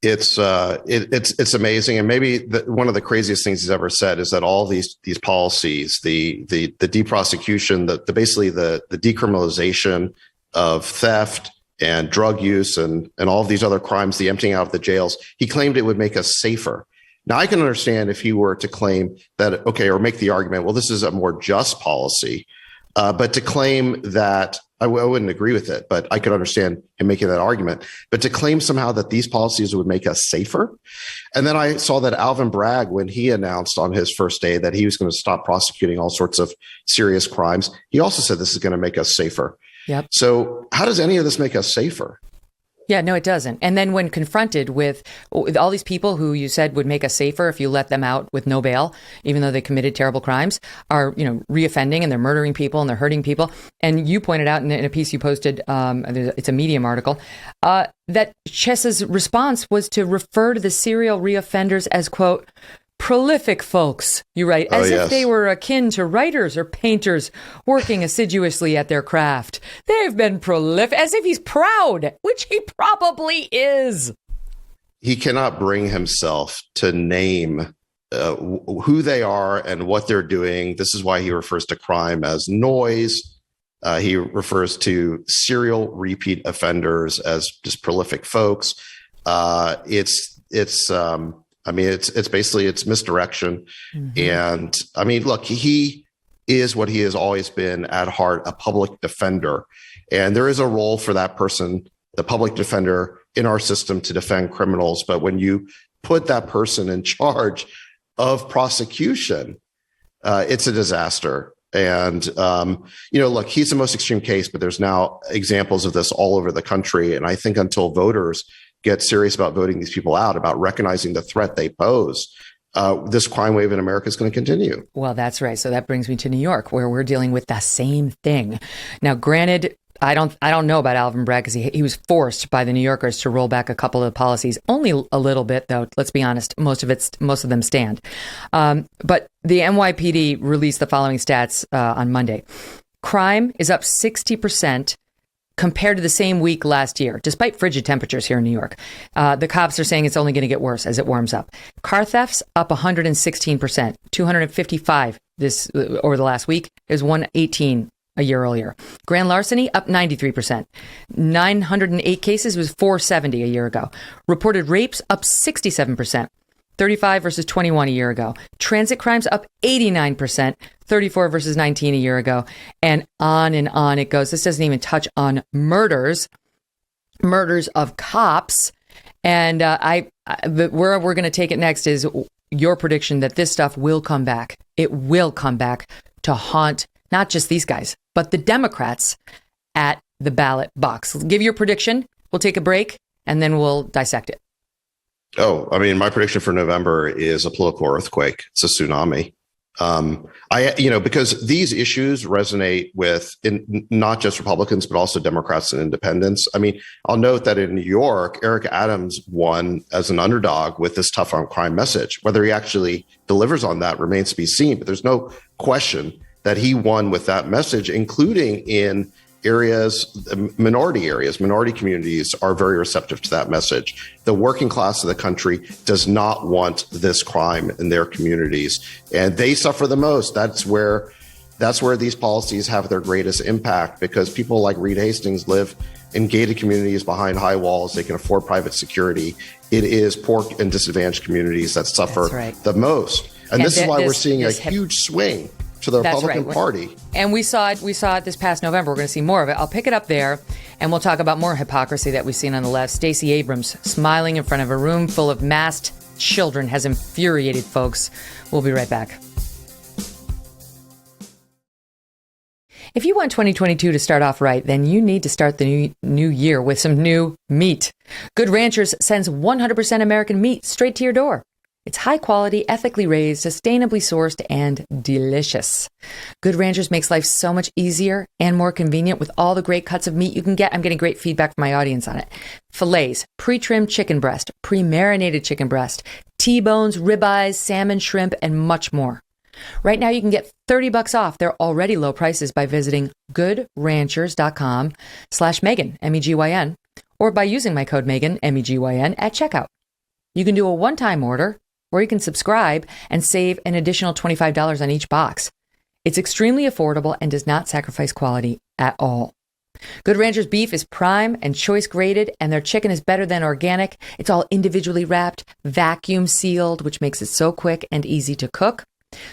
It's amazing, and maybe one of the craziest things he's ever said is that all these policies, the deprosecution, basically the decriminalization of theft and drug use and all of these other crimes, the emptying out of the jails, he claimed it would make us safer. Now, I can understand if he were to claim that, okay, or make the argument, well, this is a more just policy, but to claim that, I wouldn't agree with it, but I could understand him making that argument. But to claim somehow that these policies would make us safer. And then I saw that Alvin Bragg, when he announced on his first day that he was going to stop prosecuting all sorts of serious crimes, he also said this is going to make us safer.
Yep.
So how does any of this make us safer?
Yeah, no, it doesn't. And then when confronted with all these people who you said would make us safer if you let them out with no bail, even though they committed terrible crimes, are, reoffending and they're murdering people and they're hurting people. And you pointed out in a piece you posted, it's a Medium article, that Chesa's response was to refer to the serial reoffenders as, quote, prolific folks, you write, as if they were akin to writers or painters working assiduously at their craft. They've been prolific, as if he's proud, which he probably is.
He cannot bring himself to name who they are and what they're doing. This is why he refers to crime as noise. He refers to serial repeat offenders as just prolific folks. It's basically, it's misdirection. Mm-hmm. And I mean, look, he is what he has always been at heart, a public defender. And there is a role for that person, the public defender, in our system to defend criminals. But when you put that person in charge of prosecution, it's a disaster. And, look, he's the most extreme case, but there's now examples of this all over the country. And I think until voters get serious about voting these people out, about recognizing the threat they pose, this crime wave in America is going to continue.
Well, that's right. So that brings me to New York, where we're dealing with the same thing. Now, granted, I don't know about Alvin Bragg because he was forced by the New Yorkers to roll back a couple of policies, only a little bit, though. Let's be honest, most of them stand. But the NYPD released the following stats on Monday. Crime is up 60%. Compared to the same week last year, despite frigid temperatures here in New York. The cops are saying it's only going to get worse as it warms up. Car thefts up 116%, 255 over the last week. Is 118 a year earlier. Grand larceny up 93%. 908 cases was 470 a year ago. Reported rapes up 67%. 35 versus 21 a year ago. Transit crimes up 89%, 34 versus 19 a year ago. And on it goes. This doesn't even touch on murders of cops. And where we're going to take it next is your prediction that this stuff will come back. It will come back to haunt not just these guys, but the Democrats at the ballot box. Give your prediction. We'll take a break and then we'll dissect it.
Oh, I mean, my prediction for November is a political earthquake. It's a tsunami. Because these issues resonate with not just Republicans, but also Democrats and independents. I mean, I'll note that in New York, Eric Adams won as an underdog with this tough on crime message. Whether he actually delivers on that remains to be seen. But there's no question that he won with that message, including in minority communities are very receptive to that message. The working class of the country does not want this crime in their communities, and they suffer the most. That's where these policies have their greatest impact, because people like Reed Hastings live in gated communities behind high walls. They can afford private security. It is poor and disadvantaged communities that suffer the most. And this is why we're seeing a huge swing to the
That's
Republican
right.
Party.
And we saw it this past November. We're going to see more of it. I'll pick it up there, and we'll talk about more hypocrisy that we've seen on the left. Stacey Abrams smiling in front of a room full of masked children has infuriated folks. We'll be right back. If you want 2022 to start off right, then you need to start the new year with some new meat. Good Ranchers sends 100% American meat straight to your door. It's high quality, ethically raised, sustainably sourced, and delicious. Good Ranchers makes life so much easier and more convenient with all the great cuts of meat you can get. I'm getting great feedback from my audience on it. Fillets, pre-trimmed chicken breast, pre-marinated chicken breast, T-bones, ribeyes, salmon, shrimp, and much more. Right now, you can get $30 off their already low prices by visiting goodranchers.com/Megyn, M-E-G-Y-N, or by using my code Megyn, M-E-G-Y-N, at checkout. You can do a one-time order, or you can subscribe and save an additional $25 on each box. It's extremely affordable and does not sacrifice quality at all. Good Ranchers beef is prime and choice graded, and their chicken is better than organic. It's all individually wrapped, vacuum sealed, which makes it so quick and easy to cook.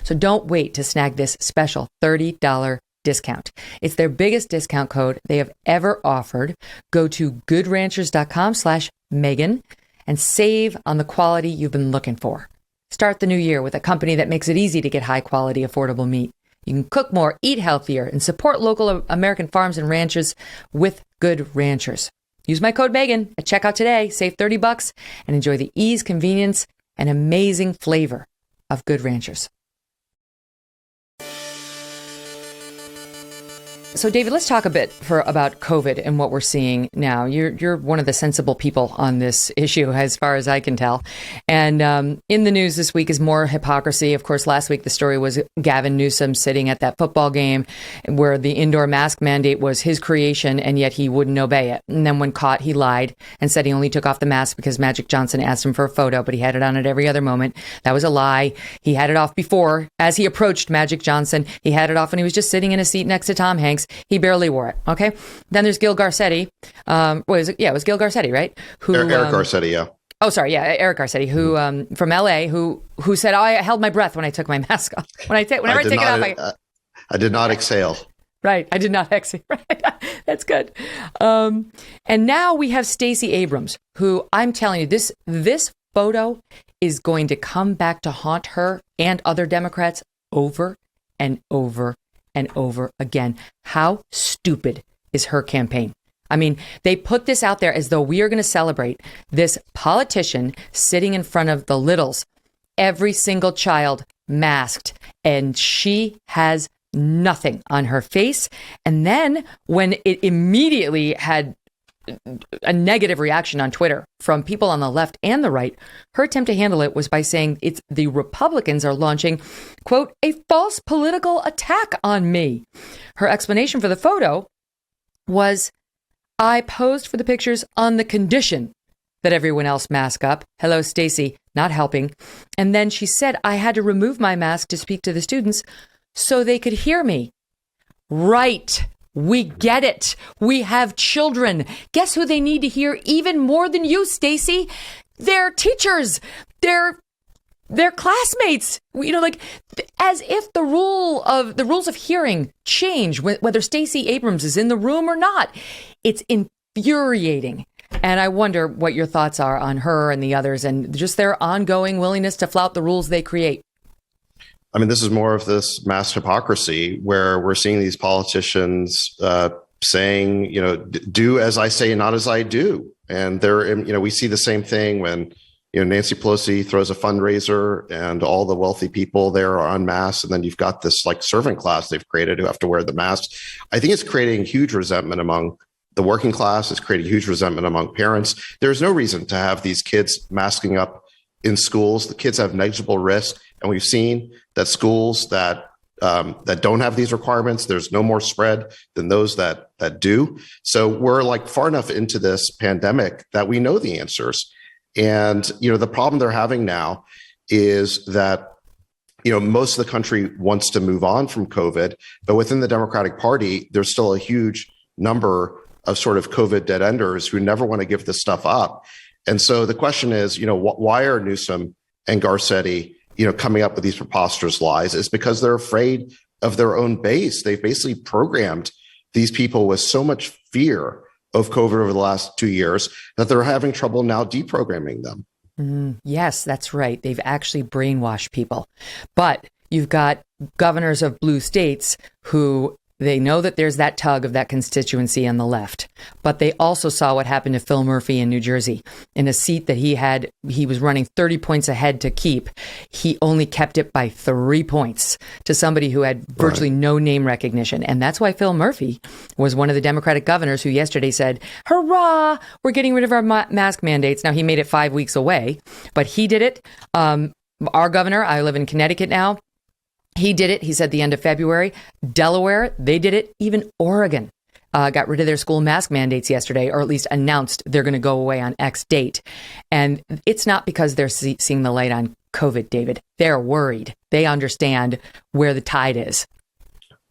So don't wait to snag this special $30 discount. It's their biggest discount code they have ever offered. Go to goodranchers.com/Megyn and save on the quality you've been looking for. Start the new year with a company that makes it easy to get high quality, affordable meat. You can cook more, eat healthier, and support local American farms and ranches with Good Ranchers. Use my code Megyn at checkout today. Save $30 and enjoy the ease, convenience, and amazing flavor of Good Ranchers. So, David, let's talk a bit about COVID and what we're seeing now. You're one of the sensible people on this issue, as far as I can tell. And in the news this week is more hypocrisy. Of course, last week the story was Gavin Newsom sitting at that football game where the indoor mask mandate was his creation, and yet he wouldn't obey it. And then when caught, he lied and said he only took off the mask because Magic Johnson asked him for a photo, but he had it on at every other moment. That was a lie. He had it off before. As he approached Magic Johnson, he had it off when he was just sitting in a seat next to Tom Hanks. He barely wore it. Okay. Then there's Gil Garcetti. It was Gil Garcetti, right?
Eric Garcetti, yeah.
Oh, sorry. Yeah. Eric Garcetti, who, from LA, who said, I held my breath when I took my mask off. Whenever I take it off,
I did not exhale.
Right. I did not exhale. Right. That's good. And now we have Stacey Abrams, who I'm telling you, this photo is going to come back to haunt her and other Democrats over and over and over again. How stupid is her campaign? I mean, they put this out there as though we are going to celebrate this politician sitting in front of the littles, every single child masked, and she has nothing on her face. And then when it immediately had a negative reaction on Twitter from people on the left and the right, her attempt to handle it was by saying it's the Republicans are launching, quote, a false political attack on me. Her explanation for the photo was, I posed for the pictures on the condition that everyone else mask up. Hello, Stacey, not helping. And then she said, I had to remove my mask to speak to the students so they could hear me. Right. We get it. We have children. Guess who they need to hear even more than you, Stacey? Their teachers, their classmates. Like as if the rules of hearing change whether Stacey Abrams is in the room or not. It's infuriating. And I wonder what your thoughts are on her and the others and just their ongoing willingness to flout the rules they create.
I mean, this is more of this mass hypocrisy where we're seeing these politicians saying, do as I say, not as I do. And we see the same thing when, Nancy Pelosi throws a fundraiser and all the wealthy people there are unmasked. And then you've got this like servant class they've created who have to wear the masks. I think it's creating huge resentment among the working class. It's creating huge resentment among parents. There's no reason to have these kids masking up in schools. The kids have negligible risk. And we've seen that schools that don't have these requirements, there's no more spread than those that do. So we're like far enough into this pandemic that we know the answers. And, the problem they're having now is that, most of the country wants to move on from COVID, but within the Democratic Party, there's still a huge number of sort of COVID dead enders who never want to give this stuff up. And so the question is, why are Newsom and Garcetti coming up with these preposterous lies? Is because they're afraid of their own base. They've basically programmed these people with so much fear of COVID over the last 2 years that they're having trouble now deprogramming them.
Yes, that's right. They've actually brainwashed people. But you've got governors of blue states who they know that there's that tug of that constituency on the left. But they also saw what happened to Phil Murphy in New Jersey. In a seat that he was running 30 points ahead to keep. He only kept it by 3 points to somebody who had virtually no name recognition. And that's why Phil Murphy was one of the Democratic governors who yesterday said, hurrah, we're getting rid of our mask mandates. Now, he made it 5 weeks away, but he did it. Our governor, I live in Connecticut now, he did it. He said the end of February. Delaware, they did it. Even Oregon got rid of their school mask mandates yesterday, or at least announced they're going to go away on X date. And it's not because they're seeing the light on COVID, David. They're worried. They understand where the tide is.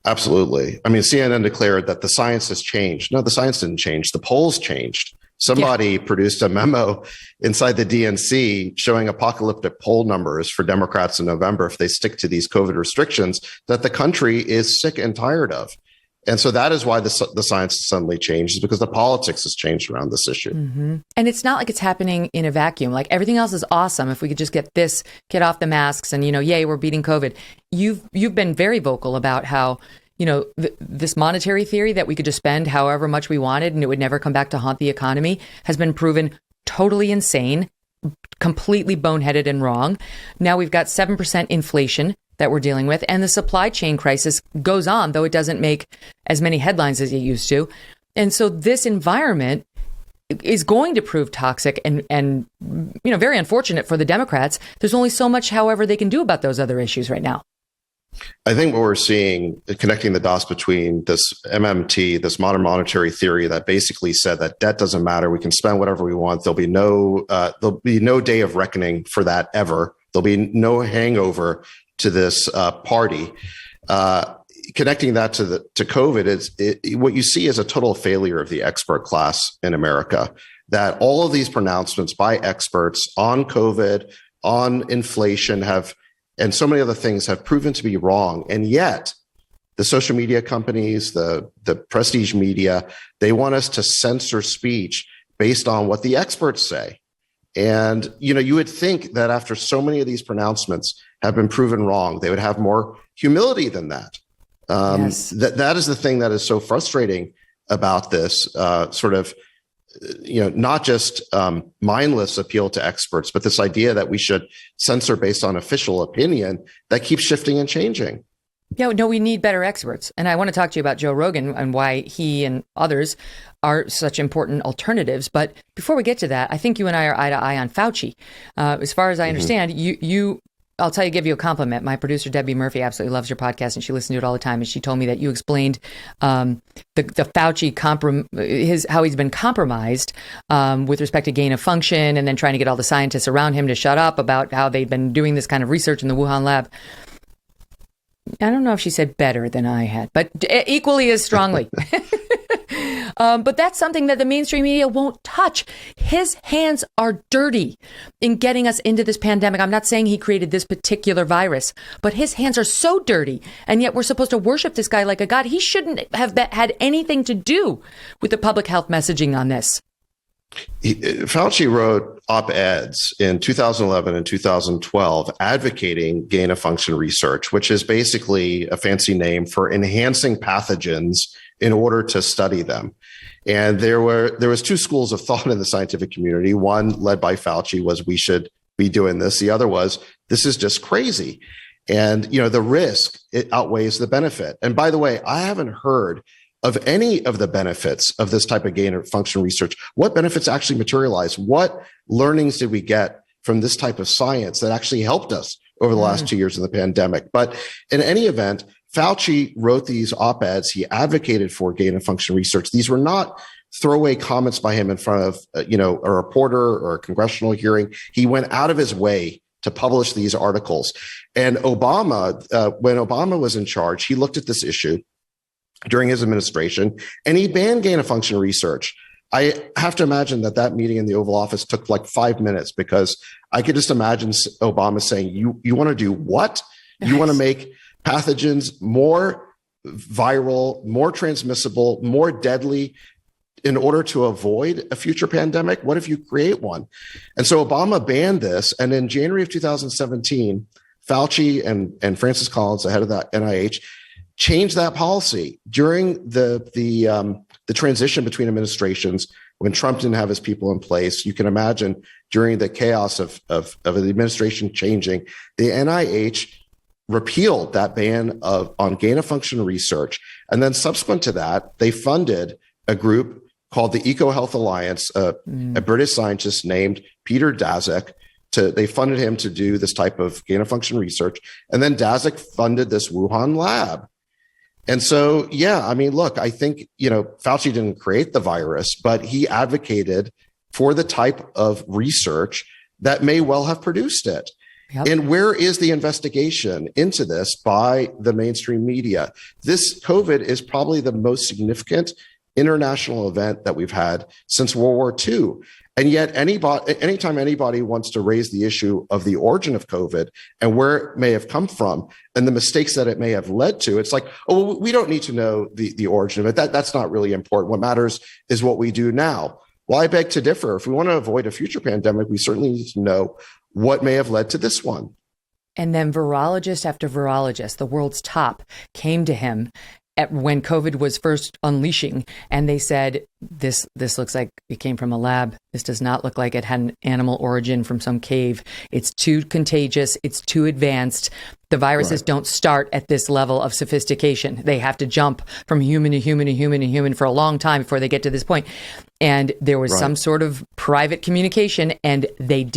Absolutely. I mean, CNN declared that the science has changed. No, the science didn't change. The polls changed. Somebody produced a memo inside the DNC showing apocalyptic poll numbers for Democrats in November if they stick to these COVID restrictions that the country is sick and tired of. And so that is why the science suddenly changed, is because the politics has changed around this issue.
And it's not like it's happening in a vacuum. Like, everything else is awesome. If we could just get off the masks and, yay, we're beating COVID. You've been very vocal about how, this monetary theory that we could just spend however much we wanted and it would never come back to haunt the economy has been proven totally insane, completely boneheaded and wrong. Now we've got 7% inflation that we're dealing with, and the supply chain crisis goes on, though it doesn't make as many headlines as it used to. And so this environment is going to prove toxic and very unfortunate for the Democrats. There's only so much, however, they can do about those other issues right now.
I think what we're seeing, connecting the dots between this MMT, this modern monetary theory that basically said that debt doesn't matter, we can spend whatever we want. There'll be no day of reckoning for that ever. There'll be no hangover to this party. Connecting that to COVID, what you see is a total failure of the expert class in America. That all of these pronouncements by experts on COVID, on inflation and so many other things have proven to be wrong. And yet the social media companies, the prestige media, they want us to censor speech based on what the experts say. And, you would think that after so many of these pronouncements have been proven wrong, they would have more humility than that.
Yes.
That is the thing that is so frustrating about this not just mindless appeal to experts, but this idea that we should censor based on official opinion that keeps shifting and changing.
Yeah, no, we need better experts. And I want to talk to you about Joe Rogan and why he and others are such important alternatives. But before we get to that, I think you and I are eye to eye on Fauci. As far as I understand, I'll give you a compliment. My producer, Debbie Murphy, absolutely loves your podcast, and she listens to it all the time. And she told me that you explained the Fauci how he's been compromised with respect to gain of function, and then trying to get all the scientists around him to shut up about how they've been doing this kind of research in the Wuhan lab. I don't know if she said better than I had, but equally as strongly. But that's something that the mainstream media won't touch. His hands are dirty in getting us into this pandemic. I'm not saying he created this particular virus, but his hands are so dirty. And yet we're supposed to worship this guy like a god. He shouldn't have had anything to do with the public health messaging on this.
Fauci wrote op-eds in 2011 and 2012 advocating gain of function research, which is basically a fancy name for enhancing pathogens in order to study them. And there was two schools of thought in the scientific community. One, led by Fauci, was we should be doing this. The other was, this is just crazy. And, the risk, it outweighs the benefit. And by the way, I haven't heard of any of the benefits of this type of gain of function research. What benefits actually materialize? What learnings did we get from this type of science that actually helped us over the last 2 years of the pandemic? But in any event, Fauci wrote these op-eds. He advocated for gain of function research. These were not throwaway comments by him in front of, a reporter or a congressional hearing. He went out of his way to publish these articles. And Obama, when Obama was in charge, he looked at this issue during his administration, and he banned gain of function research. I have to imagine that meeting in the Oval Office took like 5 minutes, because I could just imagine Obama saying, you want to do what? You want to make pathogens more viral, more transmissible, more deadly in order to avoid a future pandemic? What if you create one? And so Obama banned this. And in January of 2017, Fauci and Francis Collins, the head of the NIH, changed that policy during the transition between administrations when Trump didn't have his people in place. You can imagine during the chaos of the administration changing, the NIH repealed that ban on gain-of-function research. And then subsequent to that, they funded a group called the EcoHealth Alliance, a British scientist named Peter Daszak. They funded him to do this type of gain-of-function research. And then Daszak funded this Wuhan lab. And so, yeah, I mean, look, I think, Fauci didn't create the virus, but he advocated for the type of research that may well have produced it. Yep. And where is the investigation into this by the mainstream media? This COVID is probably the most significant international event that we've had since World War II. And yet anytime anybody wants to raise the issue of the origin of COVID and where it may have come from and the mistakes that it may have led to, it's like, oh, well, we don't need to know the origin of it. That's not really important. What matters is what we do now. Well, I beg to differ. If we want to avoid a future pandemic, we certainly need to know what may have led to this one.
And then virologist after virologist, the world's top, came to him when COVID was first unleashing, and they said, this looks like it came from a lab. This does not look like it had an animal origin from some cave. It's too contagious. It's too advanced. The viruses don't start at this level of sophistication. They have to jump from human to human to human to human for a long time before they get to this point. And there was some sort of private communication, and they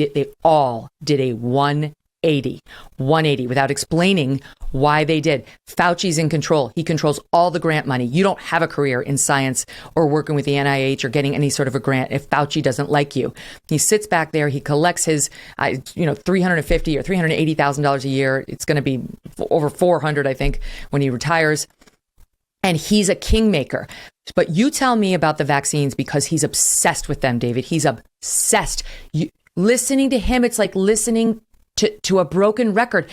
all did a 180 without explaining why they did. Fauci's in control. He controls all the grant money. You don't have a career in science or working with the NIH or getting any sort of a grant if Fauci doesn't like you. He sits back there. He collects his, $350,000 or $380,000 a year. It's going to be over $400,000, I think, when he retires. And he's a kingmaker. But you tell me about the vaccines, because he's obsessed with them, David. He's obsessed. Listening to him, it's like listening to a broken record.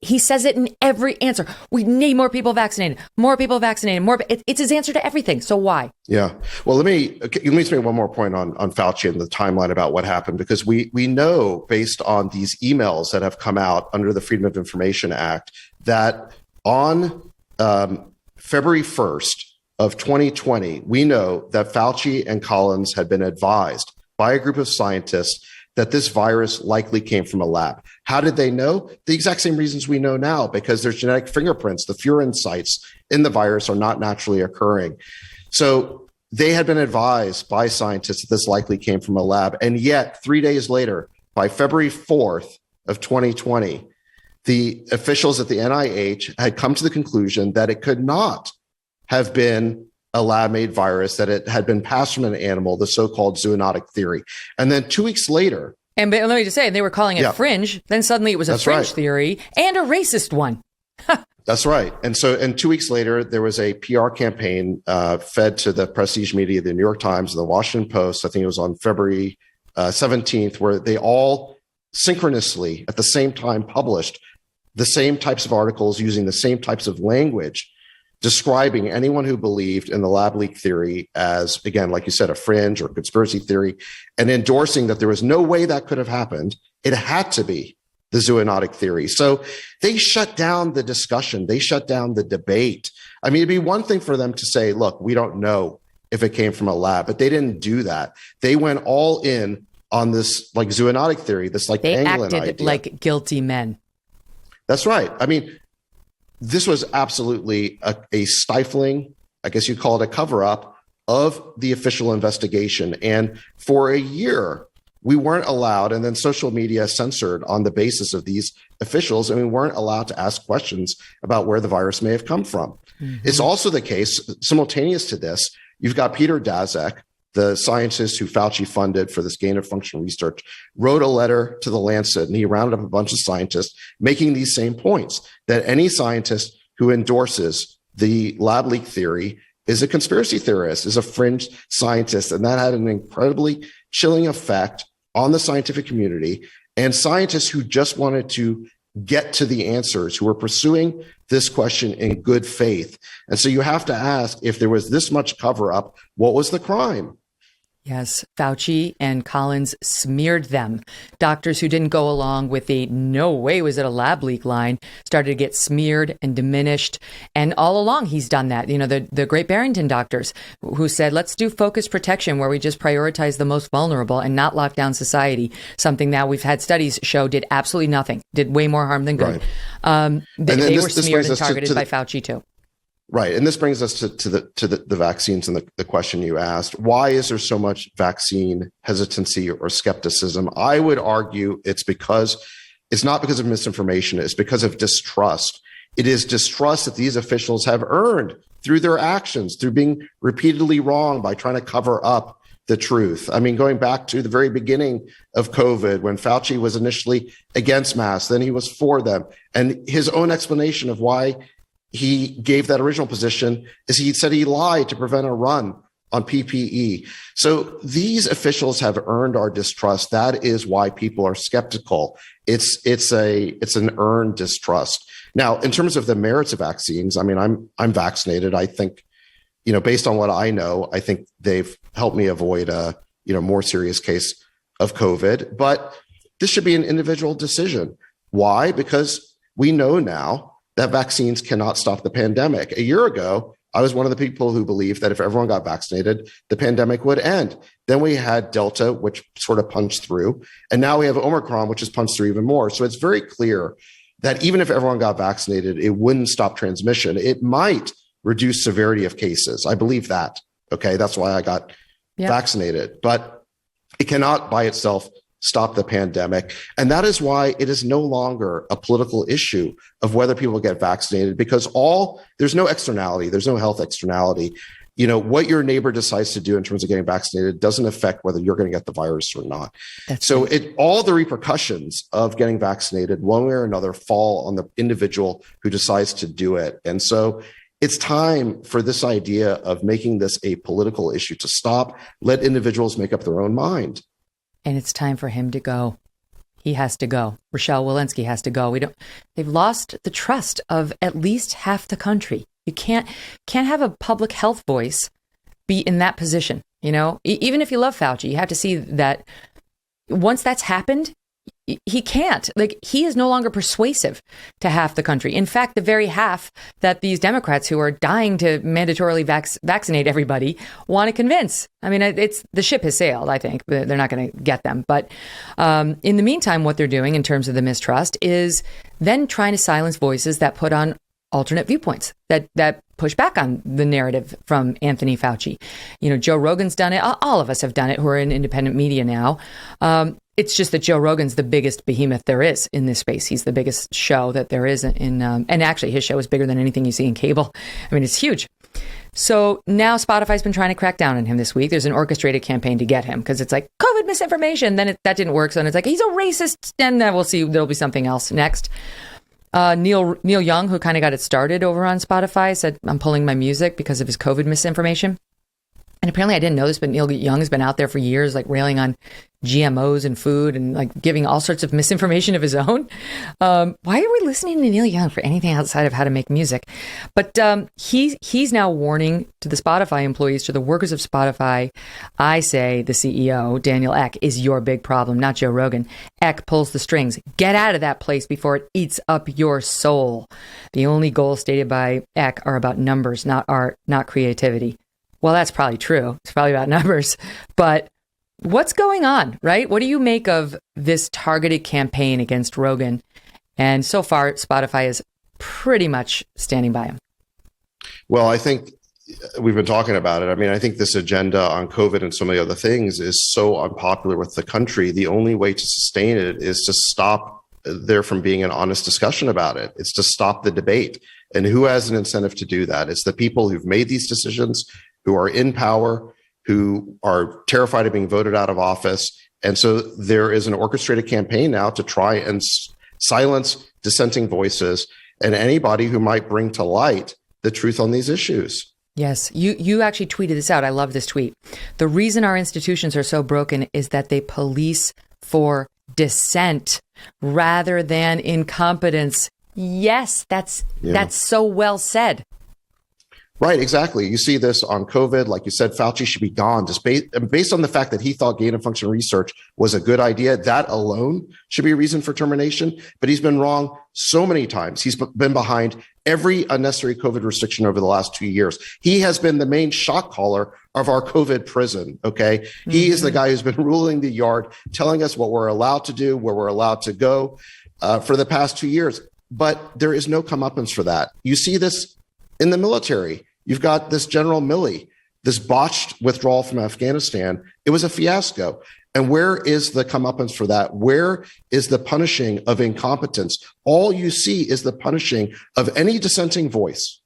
He says it in every answer. We need more people vaccinated, more. It's his answer to everything. So why? Yeah.
Well, let me make one more point on Fauci and the timeline about what happened, because we know based on these emails that have come out under the Freedom of Information Act that on February 1st of 2020, we know that Fauci and Collins had been advised by a group of scientists that this virus likely came from a lab. How did they know? The exact same reasons we know now, because there's genetic fingerprints. The furin sites in the virus are not naturally occurring. So they had been advised by scientists that this likely came from a lab. And yet 3 days later, by February 4th of 2020, the officials at the NIH had come to the conclusion that it could not have been a lab-made virus, that it had been passed from an animal, the so-called zoonotic theory. And then 2 weeks later...
And let me just say, they were calling it fringe. Then suddenly it was a fringe theory and a racist one.
That's right. And so, 2 weeks later, there was a PR campaign fed to the prestige media, the New York Times and the Washington Post. I think it was on February 17th, where they all synchronously at the same time published the same types of articles using the same types of language, describing anyone who believed in the lab leak theory as, again, like you said, a fringe or conspiracy theory, and endorsing that there was no way that could have happened. It had to be the zoonotic theory. So they shut down the discussion. They shut down the debate. I mean, it'd be one thing for them to say, look, we don't know if it came from a lab, but they didn't do that. They went all in on this like zoonotic theory, this like
they
pangolin
acted
idea.
Like guilty men.
That's right. I mean, this was absolutely a stifling, I guess you'd call it a cover-up of the official investigation. And for a year, we weren't allowed, and then social media censored on the basis of these officials, and we weren't allowed to ask questions about where the virus may have come from. Mm-hmm. It's also the case, simultaneous to this, you've got Peter Daszak, the scientist who Fauci funded for this gain-of-function research, wrote a letter to the Lancet, and he rounded up a bunch of scientists making these same points, that any scientist who endorses the lab leak theory is a conspiracy theorist, is a fringe scientist, and that had an incredibly chilling effect on the scientific community. And scientists who just wanted to get to the answers, who are pursuing this question in good faith. And so you have to ask, if there was this much cover up, what was the crime?
Yes, Fauci and Collins smeared them. Doctors who didn't go along with the "no way was it a lab leak" line started to get smeared and diminished. And all along, he's done that. You know, the Great Barrington doctors who said, let's do focused protection where we just prioritize the most vulnerable and not lock down society. Something that we've had studies show did absolutely nothing, did way more harm than good.
Right.
They were smeared and targeted by Fauci too.
Right. And this brings us to the vaccines and the question you asked. Why is there so much vaccine hesitancy or skepticism? I would argue it's not because of misinformation. It's because of distrust. It is distrust that these officials have earned through their actions, through being repeatedly wrong by trying to cover up the truth. I mean, going back to the very beginning of COVID, when Fauci was initially against masks, then he was for them. And his own explanation of why he gave that original position is he said he lied to prevent a run on PPE. So these officials have earned our distrust. That is why people are skeptical. It's an earned distrust. Now, in terms of the merits of vaccines, I mean, I'm vaccinated. I think, based on what I know, I think they've helped me avoid a, more serious case of COVID. But this should be an individual decision. Why? Because we know now that vaccines cannot stop the pandemic. A year ago, I was one of the people who believed that if everyone got vaccinated, the pandemic would end. Then we had Delta, which sort of punched through. And now we have Omicron, which has punched through even more. So it's very clear that even if everyone got vaccinated, it wouldn't stop transmission. It might reduce severity of cases. I believe that. Okay, that's why I got vaccinated. But it cannot by itself stop the pandemic. And that is why it is no longer a political issue of whether people get vaccinated, because there's no externality, there's no health externality. What your neighbor decides to do in terms of getting vaccinated doesn't affect whether you're going to get the virus or not. All the repercussions of getting vaccinated, one way or another, fall on the individual who decides to do it. And so it's time for this idea of making this a political issue to stop. Let individuals make up their own mind.
And it's time for him to go. He has to go. Rochelle Walensky has to go. They've lost the trust of at least half the country. You can't have a public health voice be in that position. Even if you love Fauci, you have to see that once that's happened, he can't. He is no longer persuasive to half the country. In fact, the very half that these Democrats who are dying to mandatorily vaccinate everybody want to convince. I mean, the ship has sailed, I think. They're not going to get them. But in the meantime, what they're doing in terms of the mistrust is then trying to silence voices that put on alternate viewpoints, that push back on the narrative from Anthony Fauci. Joe Rogan's done it. All of us have done it who are in independent media now. It's just that Joe Rogan's the biggest behemoth there is in this space. He's the biggest show that there is and actually his show is bigger than anything you see in cable. I mean, it's huge. So now Spotify's been trying to crack down on him this week. There's an orchestrated campaign to get him because it's like COVID misinformation. Then that didn't work. So then it's like, he's a racist. And we'll see. There'll be something else next. Neil Young, who kind of got it started over on Spotify, said, I'm pulling my music because of his COVID misinformation. And apparently I didn't know this, but Neil Young has been out there for years, railing on GMOs and food and giving all sorts of misinformation of his own. Why are we listening to Neil Young for anything outside of how to make music? But he's now warning to the Spotify employees, to the workers of Spotify. I say the CEO, Daniel Ek, is your big problem, not Joe Rogan. Ek pulls the strings. Get out of that place before it eats up your soul. The only goals stated by Ek are about numbers, not art, not creativity. Well, that's probably true. It's probably about numbers. But what's going on, right? What do you make of this targeted campaign against Rogan? And so far, Spotify is pretty much standing by him.
Well, I think we've been talking about it. I mean, I think this agenda on COVID and so many other things is so unpopular with the country. The only way to sustain it is to stop there from being an honest discussion about it. It's to stop the debate. And who has an incentive to do that? It's the people who've made these decisions, who are in power, who are terrified of being voted out of office. And so there is an orchestrated campaign now to try and silence dissenting voices and anybody who might bring to light the truth on these issues.
Yes, you actually tweeted this out. I love this tweet. The reason our institutions are so broken is that they police for dissent rather than incompetence. Yes, that's so well said.
Right, exactly. You see this on COVID. Like you said, Fauci should be gone. Just based on the fact that he thought gain of function research was a good idea, that alone should be a reason for termination. But he's been wrong so many times. He's been behind every unnecessary COVID restriction over the last 2 years. He has been the main shot caller of our COVID prison, okay? He is the guy who's been ruling the yard, telling us what we're allowed to do, where we're allowed to go for the past 2 years. But there is no comeuppance for that. You see this in the military. You've got this General Milley, this botched withdrawal from Afghanistan. It was a fiasco. And where is the comeuppance for that? Where is the punishing of incompetence? All you see is the punishing of any dissenting voice.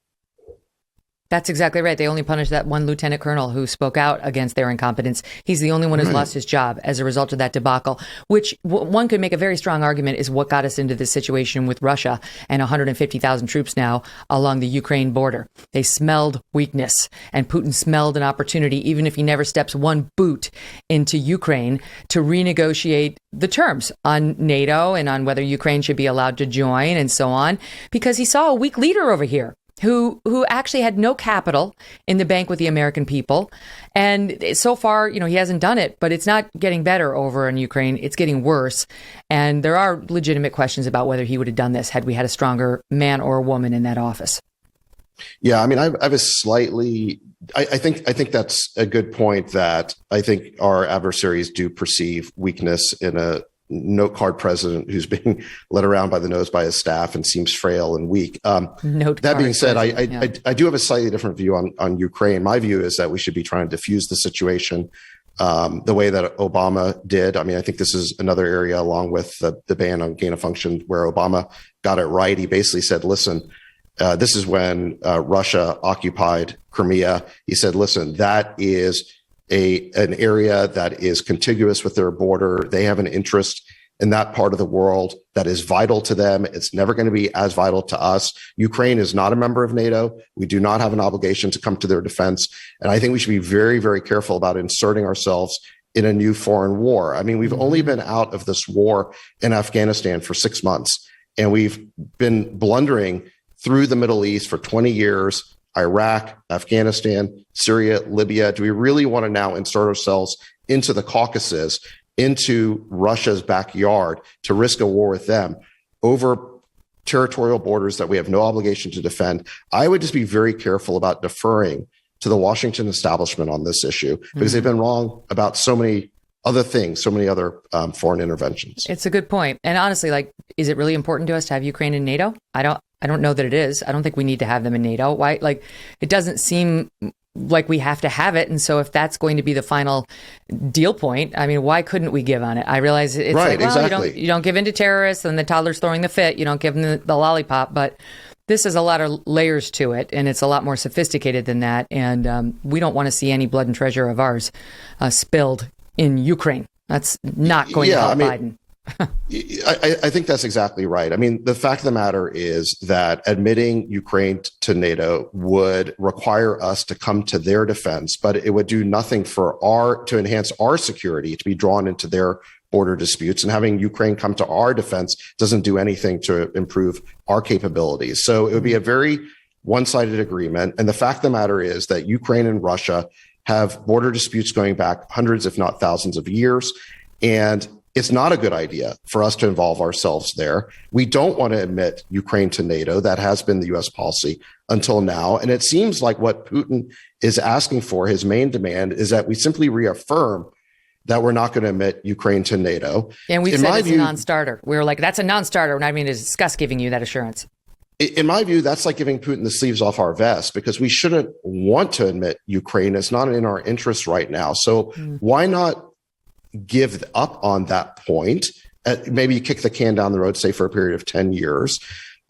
That's exactly right. They only punished that one lieutenant colonel who spoke out against their incompetence. He's the only one who's lost his job as a result of that debacle, which one could make a very strong argument is what got us into this situation with Russia and 150,000 troops now along the Ukraine border. They smelled weakness, and Putin smelled an opportunity, even if he never steps one boot into Ukraine, to renegotiate the terms on NATO and on whether Ukraine should be allowed to join and so on, because he saw a weak leader over here who actually had no capital in the bank with the American people. And so far, he hasn't done it, but it's not getting better over in Ukraine. It's getting worse. And there are legitimate questions about whether he would have done this had we had a stronger man or a woman in that office.
Yeah, I mean, I have a slightly, I think that's a good point, that I think our adversaries do perceive weakness in a note card president who's being led around by the nose by his staff and seems frail and weak. That being said, I do have a slightly different view on Ukraine. My view is that we should be trying to diffuse the situation the way that Obama did. I mean, I think this is another area, along with the ban on gain of function, where Obama got it right. He basically said, listen, this is when Russia occupied Crimea. He said, listen, that is an area that is contiguous with their border. They have an interest in that part of the world that is vital to them. It's never going to be as vital to us. Ukraine is not a member of NATO. We do not have an obligation to come to their defense. And I think we should be very, very careful about inserting ourselves in a new foreign war. I mean, we've only been out of this war in Afghanistan for 6 months, and we've been blundering through the Middle East for 20 years. Iraq, Afghanistan, Syria, Libya. Do we really want to now insert ourselves into the Caucasus, into Russia's backyard, to risk a war with them over territorial borders that we have no obligation to defend? I would just be very careful about deferring to the Washington establishment on this issue, because they've been wrong about so many other things, so many other foreign interventions.
It's a good point. And honestly, is it really important to us to have Ukraine in NATO? I don't know that it is. I don't think we need to have them in NATO. Why? It doesn't seem like we have to have it. And so if that's going to be the final deal point, I mean, why couldn't we give on it? I realize it's
right,
exactly. You don't give in to terrorists and the toddler's throwing the fit. You don't give them the lollipop. But this is a lot of layers to it, and it's a lot more sophisticated than that. And we don't want to see any blood and treasure of ours spilled in Ukraine. That's not going to help Biden.
I think that's exactly right. I mean, the fact of the matter is that admitting Ukraine to NATO would require us to come to their defense, but it would do nothing to enhance our security, to be drawn into their border disputes. And having Ukraine come to our defense doesn't do anything to improve our capabilities. So it would be a very one-sided agreement. And the fact of the matter is that Ukraine and Russia have border disputes going back hundreds, if not thousands of years. And it's not a good idea for us to involve ourselves there. We don't want to admit Ukraine to NATO. That has been the U.S. policy until now. And it seems like what Putin is asking for, his main demand, is that we simply reaffirm that we're not going to admit Ukraine to NATO.
And we said it's a non-starter. We were like, that's a non-starter. We're not even to discuss giving you that assurance.
In my view, that's like giving Putin the sleeves off our vest, because we shouldn't want to admit Ukraine. It's not in our interest right now. So why not give up on that point? Maybe you kick the can down the road, say for a period of 10 years.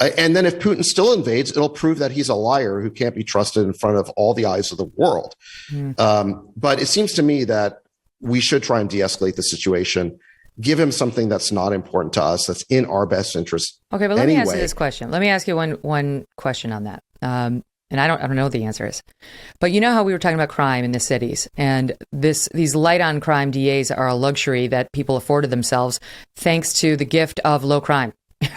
And then if Putin still invades, it'll prove that he's a liar who can't be trusted in front of all the eyes of the world. But it seems to me that we should try and de-escalate the situation, give him something that's not important to us, that's in our best interest.
Okay, but let me ask you this question. Let me ask you one question on that. And I don't know what the answer is. But you know how we were talking about crime in the cities, and these light on crime DAs are a luxury that people afforded themselves thanks to the gift of low crime.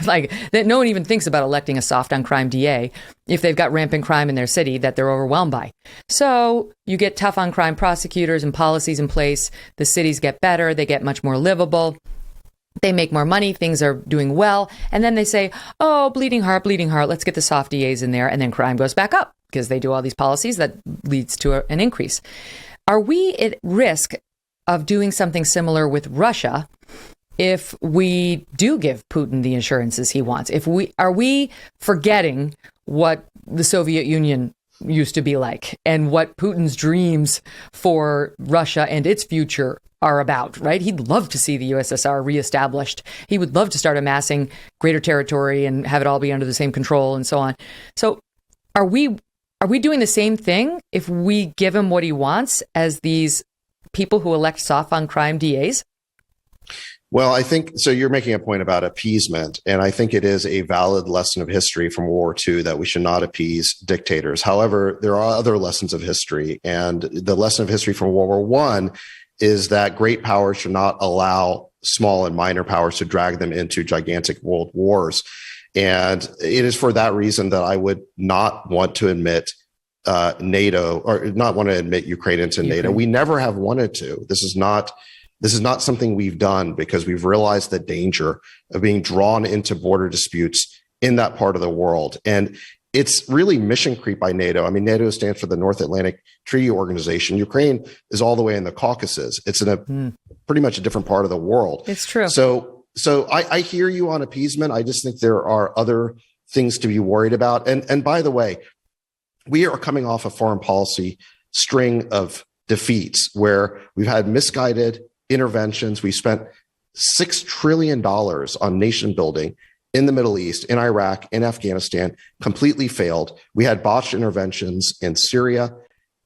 Like that, no one even thinks about electing a soft on crime DA if they've got rampant crime in their city that they're overwhelmed by. So you get tough on crime prosecutors and policies in place. The cities get better. They get much more livable. They make more money. Things are doing well. And then they say, oh, bleeding heart, let's get the soft DAs in there. And then crime goes back up because they do all these policies that leads to an increase. Are we at risk of doing something similar with Russia if we do give Putin the assurances he wants? Are we forgetting what the Soviet Union used to be like and what Putin's dreams for Russia and its future are about, right? He'd love to see the USSR reestablished. He would love to start amassing greater territory and have it all be under the same control and so on. So are we doing the same thing if we give him what he wants as these people who elect soft on crime DAs?
Well, I think so. You're making a point about appeasement, and I think it is a valid lesson of history from World War II that we should not appease dictators. However, there are other lessons of history, and the lesson of history from World War I is that great powers should not allow small and minor powers to drag them into gigantic world wars. And it is for that reason that I would not want to admit NATO, or not want to admit Ukraine into NATO. We never have wanted to. This is not something we've done because we've realized the danger of being drawn into border disputes in that part of the world. And it's really mission creep by NATO. I mean, NATO stands for the North Atlantic Treaty Organization. Ukraine is all the way in the Caucasus. It's in a pretty much a different part of the world.
It's true.
So I hear you on appeasement. I just think there are other things to be worried about. And by the way, we are coming off a foreign policy string of defeats where we've had misguided interventions. We spent $6 trillion on nation building in the Middle East, in Iraq, in Afghanistan, completely failed. We had botched interventions in Syria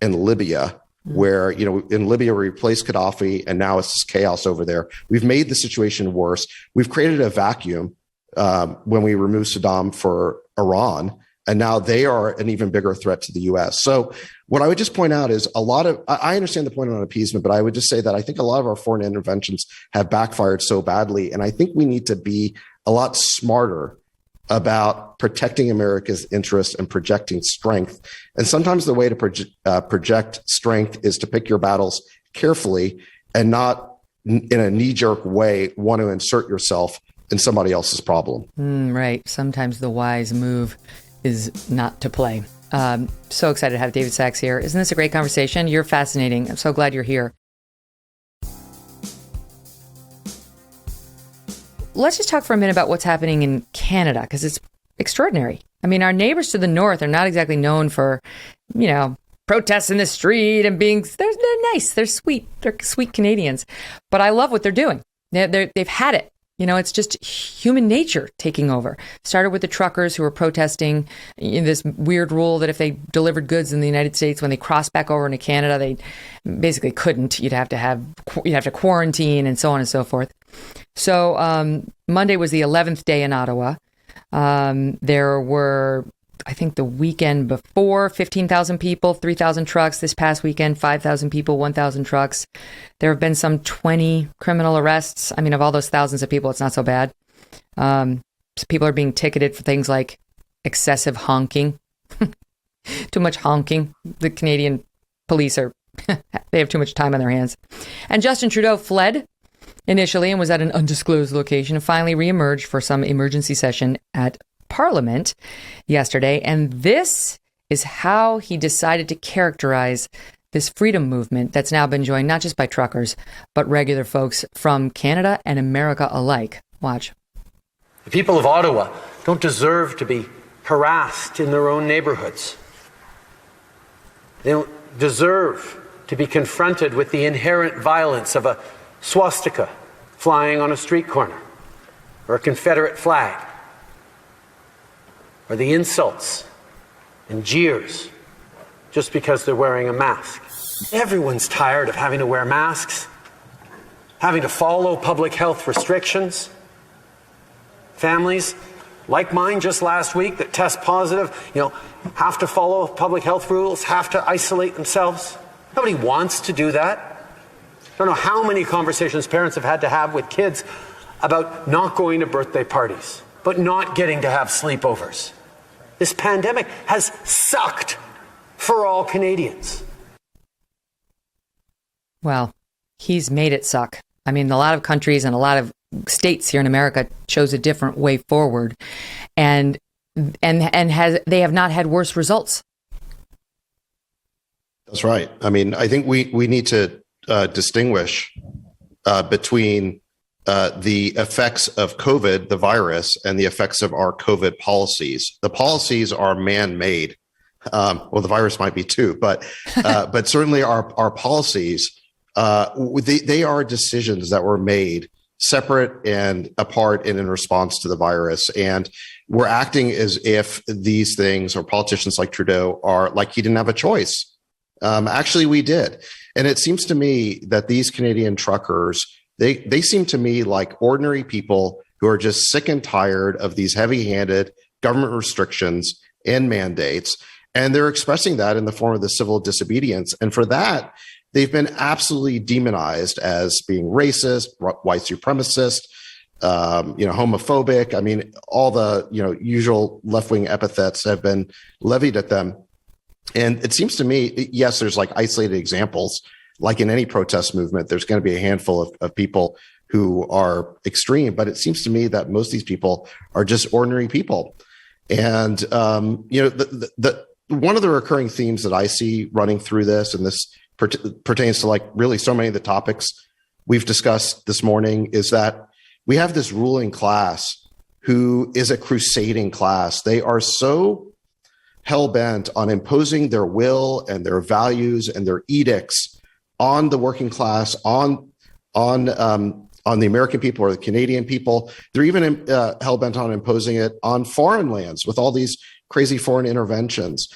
and Libya, where, in Libya, we replaced Gaddafi, and now it's chaos over there. We've made the situation worse. We've created a vacuum when we removed Saddam for Iran, and now they are an even bigger threat to the U.S. So what I would just point out is I understand the point on appeasement, but I would just say that I think a lot of our foreign interventions have backfired so badly, and I think we need to be a lot smarter about protecting America's interests and projecting strength. And sometimes the way to project strength is to pick your battles carefully and not in a knee-jerk way want to insert yourself in somebody else's problem.
Right. Sometimes the wise move is not to play. So excited to have David Sachs here. Isn't this a great conversation? You're fascinating. I'm so glad you're here. Let's just talk for a minute about what's happening in Canada, because it's extraordinary. I mean, our neighbors to the north are not exactly known for, protests in the street and they're nice. They're sweet. They're sweet Canadians. But I love what they're doing. They've had it. It's just human nature taking over. Started with the truckers who were protesting this weird rule that if they delivered goods in the United States, when they crossed back over into Canada, they basically couldn't. You'd have to quarantine and so on and so forth. So Monday was the 11th day in Ottawa. There were, I think the weekend before, 15,000 people, 3,000 trucks. This past weekend, 5,000 people, 1,000 trucks. There have been some 20 criminal arrests. I mean, of all those thousands of people, it's not so bad. So people are being ticketed for things like excessive honking. Too much honking. The Canadian police they have too much time on their hands. And Justin Trudeau fled initially and was at an undisclosed location and finally reemerged for some emergency session at Parliament yesterday. And this is how he decided to characterize this freedom movement that's now been joined not just by truckers, but regular folks from Canada and America alike. Watch.
The people of Ottawa don't deserve to be harassed in their own neighborhoods. They don't deserve to be confronted with the inherent violence of a swastika flying on a street corner, or a Confederate flag, or the insults and jeers just because they're wearing a mask. Everyone's tired of having to wear masks, having to follow public health restrictions. Families like mine just last week, that test positive, have to follow public health rules, have to isolate themselves. Nobody wants to do that. I don't know how many conversations parents have had to have with kids about not going to birthday parties, but not getting to have sleepovers. This pandemic has sucked for all Canadians.
Well, he's made it suck. I mean, a lot of countries and a lot of states here in America chose a different way forward, and they have not had worse results.
That's right. I mean, I think we need to distinguish between the effects of COVID, the virus, and the effects of our COVID policies. The policies are man-made. Well, the virus might be too, but certainly our policies, they are decisions that were made separate and apart and in response to the virus. And we're acting as if these things, or politicians like Trudeau, are like he didn't have a choice. Actually, we did. And it seems to me that these Canadian truckers, they seem to me like ordinary people who are just sick and tired of these heavy-handed government restrictions and mandates. And they're expressing that in the form of the civil disobedience. And for that, they've been absolutely demonized as being racist, white supremacist, homophobic. I mean, all the usual left-wing epithets have been levied at them. And it seems to me, yes, there's like isolated examples. Like in any protest movement, there's going to be a handful of people who are extreme. But it seems to me that most of these people are just ordinary people. And, one of the recurring themes that I see running through this, and this pertains to like really so many of the topics we've discussed this morning, is that we have this ruling class who is a crusading class. They are so hell-bent on imposing their will and their values and their edicts on the working class, on the American people or the Canadian people. They're even hell-bent on imposing it on foreign lands with all these crazy foreign interventions.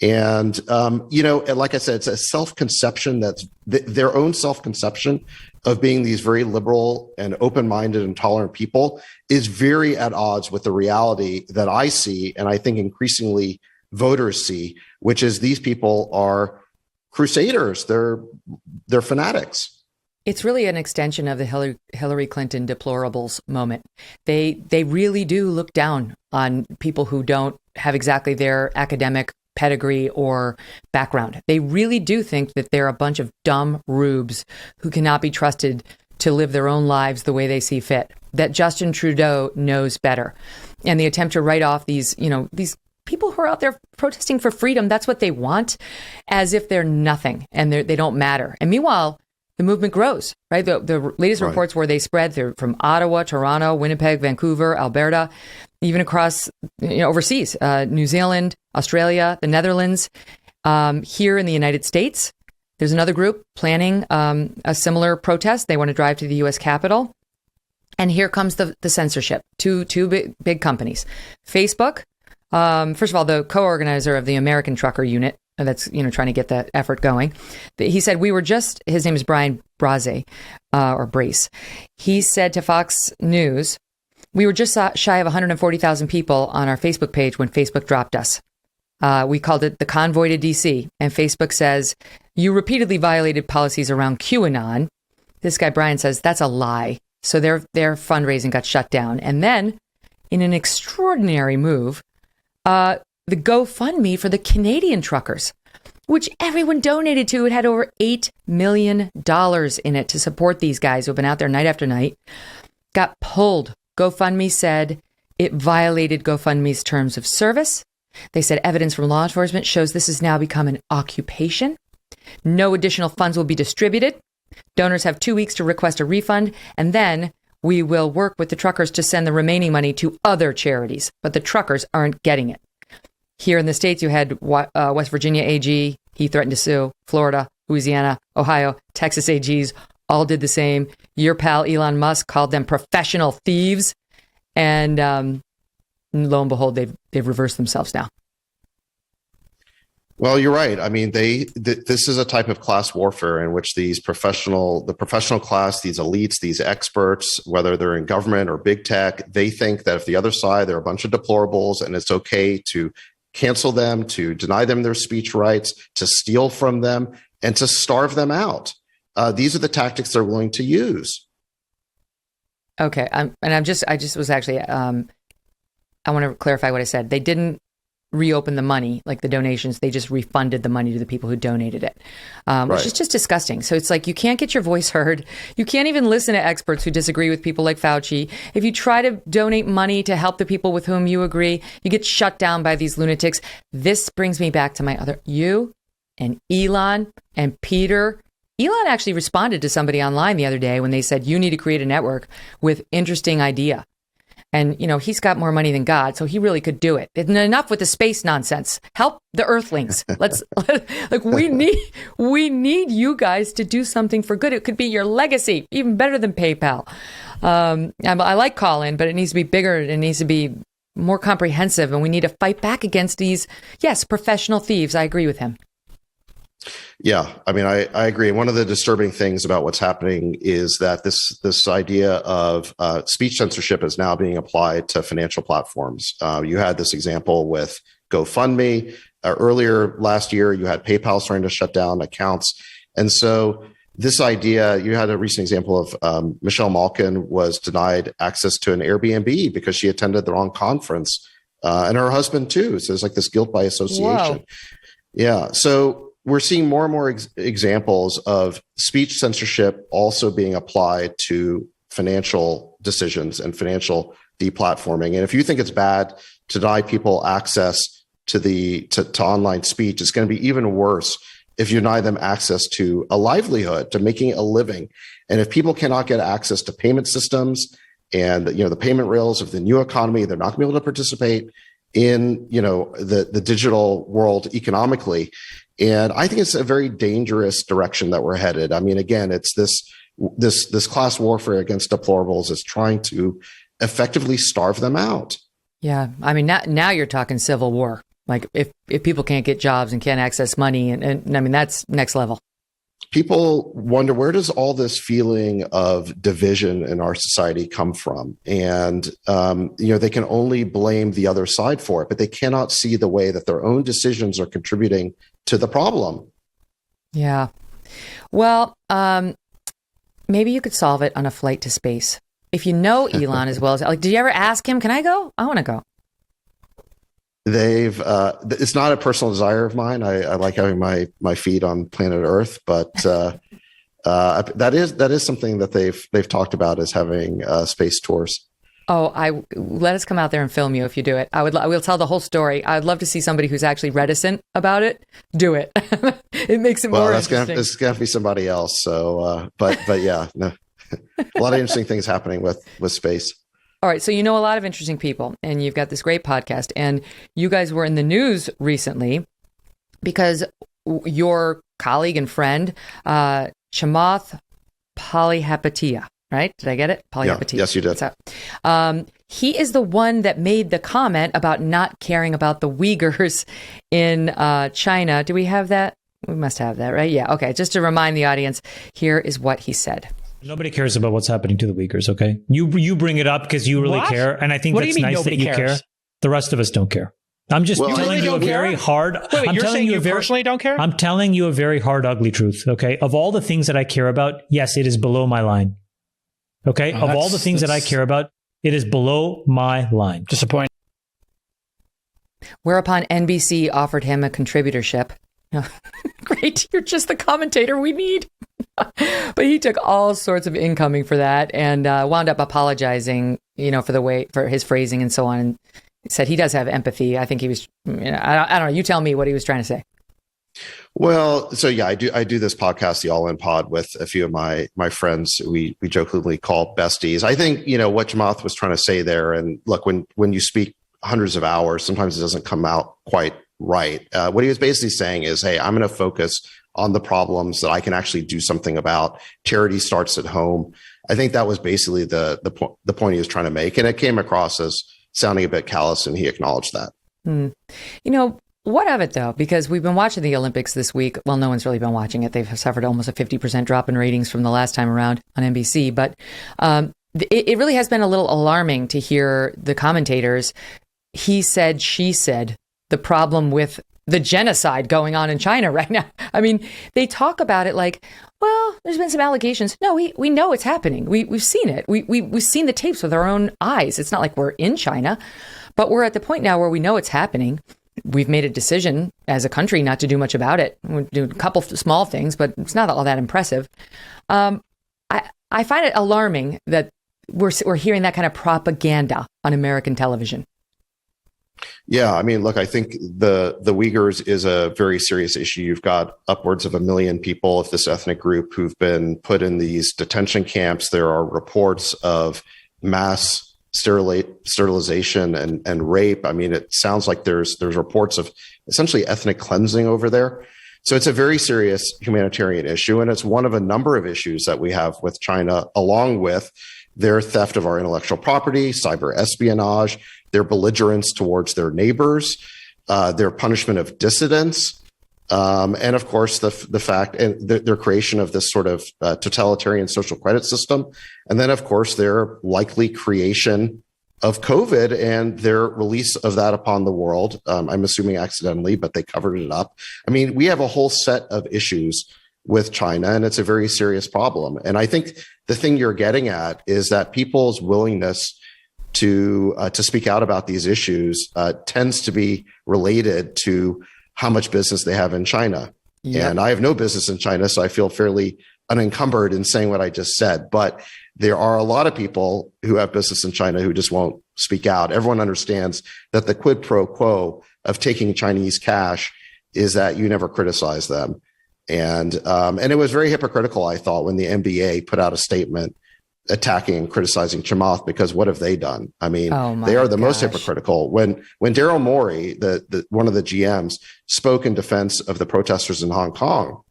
And, like I said, it's a self-conception that's their own self-conception of being these very liberal and open-minded and tolerant people is very at odds with the reality that I see, and I think increasingly voters see, which is these people are crusaders. They're fanatics.
It's really an extension of the Hillary Clinton deplorables moment. They really do look down on people who don't have exactly their academic pedigree or background. They really do think that they're a bunch of dumb rubes who cannot be trusted to live their own lives the way they see fit. That Justin Trudeau knows better. And the attempt to write off these people who are out there protesting for freedom, that's what they want, as if they're nothing and they don't matter. And meanwhile, the movement grows, right? The latest reports where they spread from Ottawa, Toronto, Winnipeg, Vancouver, Alberta, even across overseas, New Zealand, Australia, the Netherlands. Here in the United States, there's another group planning a similar protest. They want to drive to the U.S. Capitol. And here comes the censorship. Two big companies. Facebook, first of all, the co-organizer of the American Trucker Unit, that's trying to get that effort going. He said his name is Brian Braze, or Brace. He said to Fox News, "We were just shy of 140,000 people on our Facebook page when Facebook dropped us. We called it the convoy to DC, and Facebook says, you repeatedly violated policies around QAnon." This guy Brian says that's a lie. So their fundraising got shut down. And then, in an extraordinary move, the GoFundMe for the Canadian truckers, which everyone donated to, it had over $8 million in it to support these guys who've been out there night after night, got pulled. GoFundMe said it violated GoFundMe's terms of service. They said evidence from law enforcement shows this has now become an occupation. No additional funds will be distributed. Donors have 2 weeks to request a refund, and then we will work with the truckers to send the remaining money to other charities. But the truckers aren't getting it. Here in the States, you had West Virginia AG. He threatened to sue. Florida, Louisiana, Ohio, Texas AGs all did the same. Your pal Elon Musk called them professional thieves. And lo and behold, they've reversed themselves now.
Well, you're right. I mean, this is a type of class warfare in which the professional class, these elites, these experts, whether they're in government or big tech, they think that if the other side, they're a bunch of deplorables and it's okay to cancel them, to deny them their speech rights, to steal from them, and to starve them out. These are the tactics they're willing to use.
Okay. I just was actually, I want to clarify what I said. They didn't reopen the money, like the donations. They just refunded the money to the people who donated it, which is just disgusting. So it's like, you can't get your voice heard. You can't even listen to experts who disagree with people like Fauci. If you try to donate money to help the people with whom you agree, you get shut down by these lunatics. This brings me back to you and Elon and Peter. Elon actually responded to somebody online the other day when they said, you need to create a network with interesting idea. And, he's got more money than God, so he really could do it. And enough with the space nonsense. Help the Earthlings. We need you guys to do something for good. It could be your legacy, even better than PayPal. I like Colin, but it needs to be bigger. It needs to be more comprehensive, and we need to fight back against these, professional thieves. I agree with him.
Yeah, I mean, I agree. One of the disturbing things about what's happening is that this idea of speech censorship is now being applied to financial platforms. You had this example with GoFundMe. Earlier last year, you had PayPal starting to shut down accounts. And so this idea, you had a recent example of Michelle Malkin was denied access to an Airbnb because she attended the wrong conference, and her husband too. So there's like this guilt by association.
Wow.
Yeah. So we're seeing more and more examples of speech censorship also being applied to financial decisions and financial deplatforming. And if you think it's bad to deny people access to online speech, it's going to be even worse if you deny them access to a livelihood, to making a living. And if people cannot get access to payment systems and the payment rails of the new economy, they're not going to be able to participate in the digital world economically. And I think it's a very dangerous direction that we're headed. I mean, again, it's this class warfare against deplorables is trying to effectively starve them out.
Yeah, I mean, now you're talking civil war. Like if people can't get jobs and can't access money, and I mean, that's next level.
People wonder, where does all this feeling of division in our society come from? And, they can only blame the other side for it, but they cannot see the way that their own decisions are contributing to the problem.
Yeah. Well, maybe you could solve it on a flight to space. If you know Elon as well as, did you ever ask him, can I go? I want to go.
It's not a personal desire of mine. I like having my feet on planet Earth, but that is something that they've talked about, is having space tours.
Oh, let us come out there and film you if you do it. I will tell the whole story. I'd love to see somebody who's actually reticent about it. Do it. It makes it more interesting. This is gonna have
to be somebody else. So, but yeah, no. A lot of interesting things happening with space.
All right. So you know a lot of interesting people, and you've got this great podcast, and you guys were in the news recently because your colleague and friend, Chamath Palihapitiya, right? Did I get it? Palihapitiya.
Yeah, yes, you did.
He is the one that made the comment about not caring about the Uyghurs in China. Do we have that? We must have that, right? Yeah. Okay. Just to remind the audience, here is what he said.
Nobody cares about what's happening to the Uyghurs, okay? You bring it up because you really care, and I think that's nice that you care. The rest of us don't care. I'm just telling you a very hard...
Wait, you're saying you personally don't care?
I'm telling you a very hard, ugly truth, okay? Of all the things that I care about, yes, it is below my line. Okay? Of all the things that I care about, it is below my line.
Disappointing.
Whereupon NBC offered him a contributorship. Great, you're just the commentator we need. But he took all sorts of incoming for that and wound up apologizing, for his phrasing and so on. And said he does have empathy. I think he was, I don't know. You tell me what he was trying to say.
Well, so yeah, I do this podcast, the All In Pod, with a few of my friends we jokingly call besties. I think, what Chamath was trying to say there, and look, when you speak hundreds of hours, sometimes it doesn't come out quite right. What he was basically saying is, hey, I'm going to focus on the problems that I can actually do something about. Charity starts at home. I think that was basically the point he was trying to make. And it came across as sounding a bit callous, and he acknowledged that.
What of it, though? Because we've been watching the Olympics this week. Well, no one's really been watching it. They've suffered almost a 50% drop in ratings from the last time around on NBC. But it really has been a little alarming to hear the commentators. He said, she said, the problem with the genocide going on in China right now. I mean, they talk about it like, well, there's been some allegations. No, we know it's happening. We've seen it. We've seen the tapes with our own eyes. It's not like we're in China, but we're at the point now where we know it's happening. We've made a decision as a country not to do much about it. We're doing a couple small things, but it's not all that impressive. I find it alarming that we're hearing that kind of propaganda on American television.
Yeah, I mean, look, I think the Uyghurs is a very serious issue. You've got upwards of 1 million people of this ethnic group who've been put in these detention camps. There are reports of mass sterilization and rape. I mean, it sounds like there's reports of essentially ethnic cleansing over there. So it's a very serious humanitarian issue, and it's one of a number of issues that we have with China, along with their theft of our intellectual property, cyber espionage, their belligerence towards their neighbors, their punishment of dissidents, and of course the fact and their creation of this sort of totalitarian social credit system, and then of course their likely creation of COVID and their release of that upon the world. I'm assuming accidentally, but they covered it up. I mean, we have a whole set of issues with China, and it's a very serious problem. And I think the thing you're getting at is that people's willingness to speak out about these issues tends to be related to how much business they have in China. Yep. And I have no business in China, so I feel fairly unencumbered in saying what I just said. But there are a lot of people who have business in China who just won't speak out. Everyone understands that the quid pro quo of taking Chinese cash is that you never criticize them. And it was very hypocritical, I thought, when the NBA put out a statement attacking and criticizing Chamath, because what have they done? I mean, they are the most hypocritical. When Daryl Morey, the one of the GMs, spoke in defense of the protesters in Hong Kong,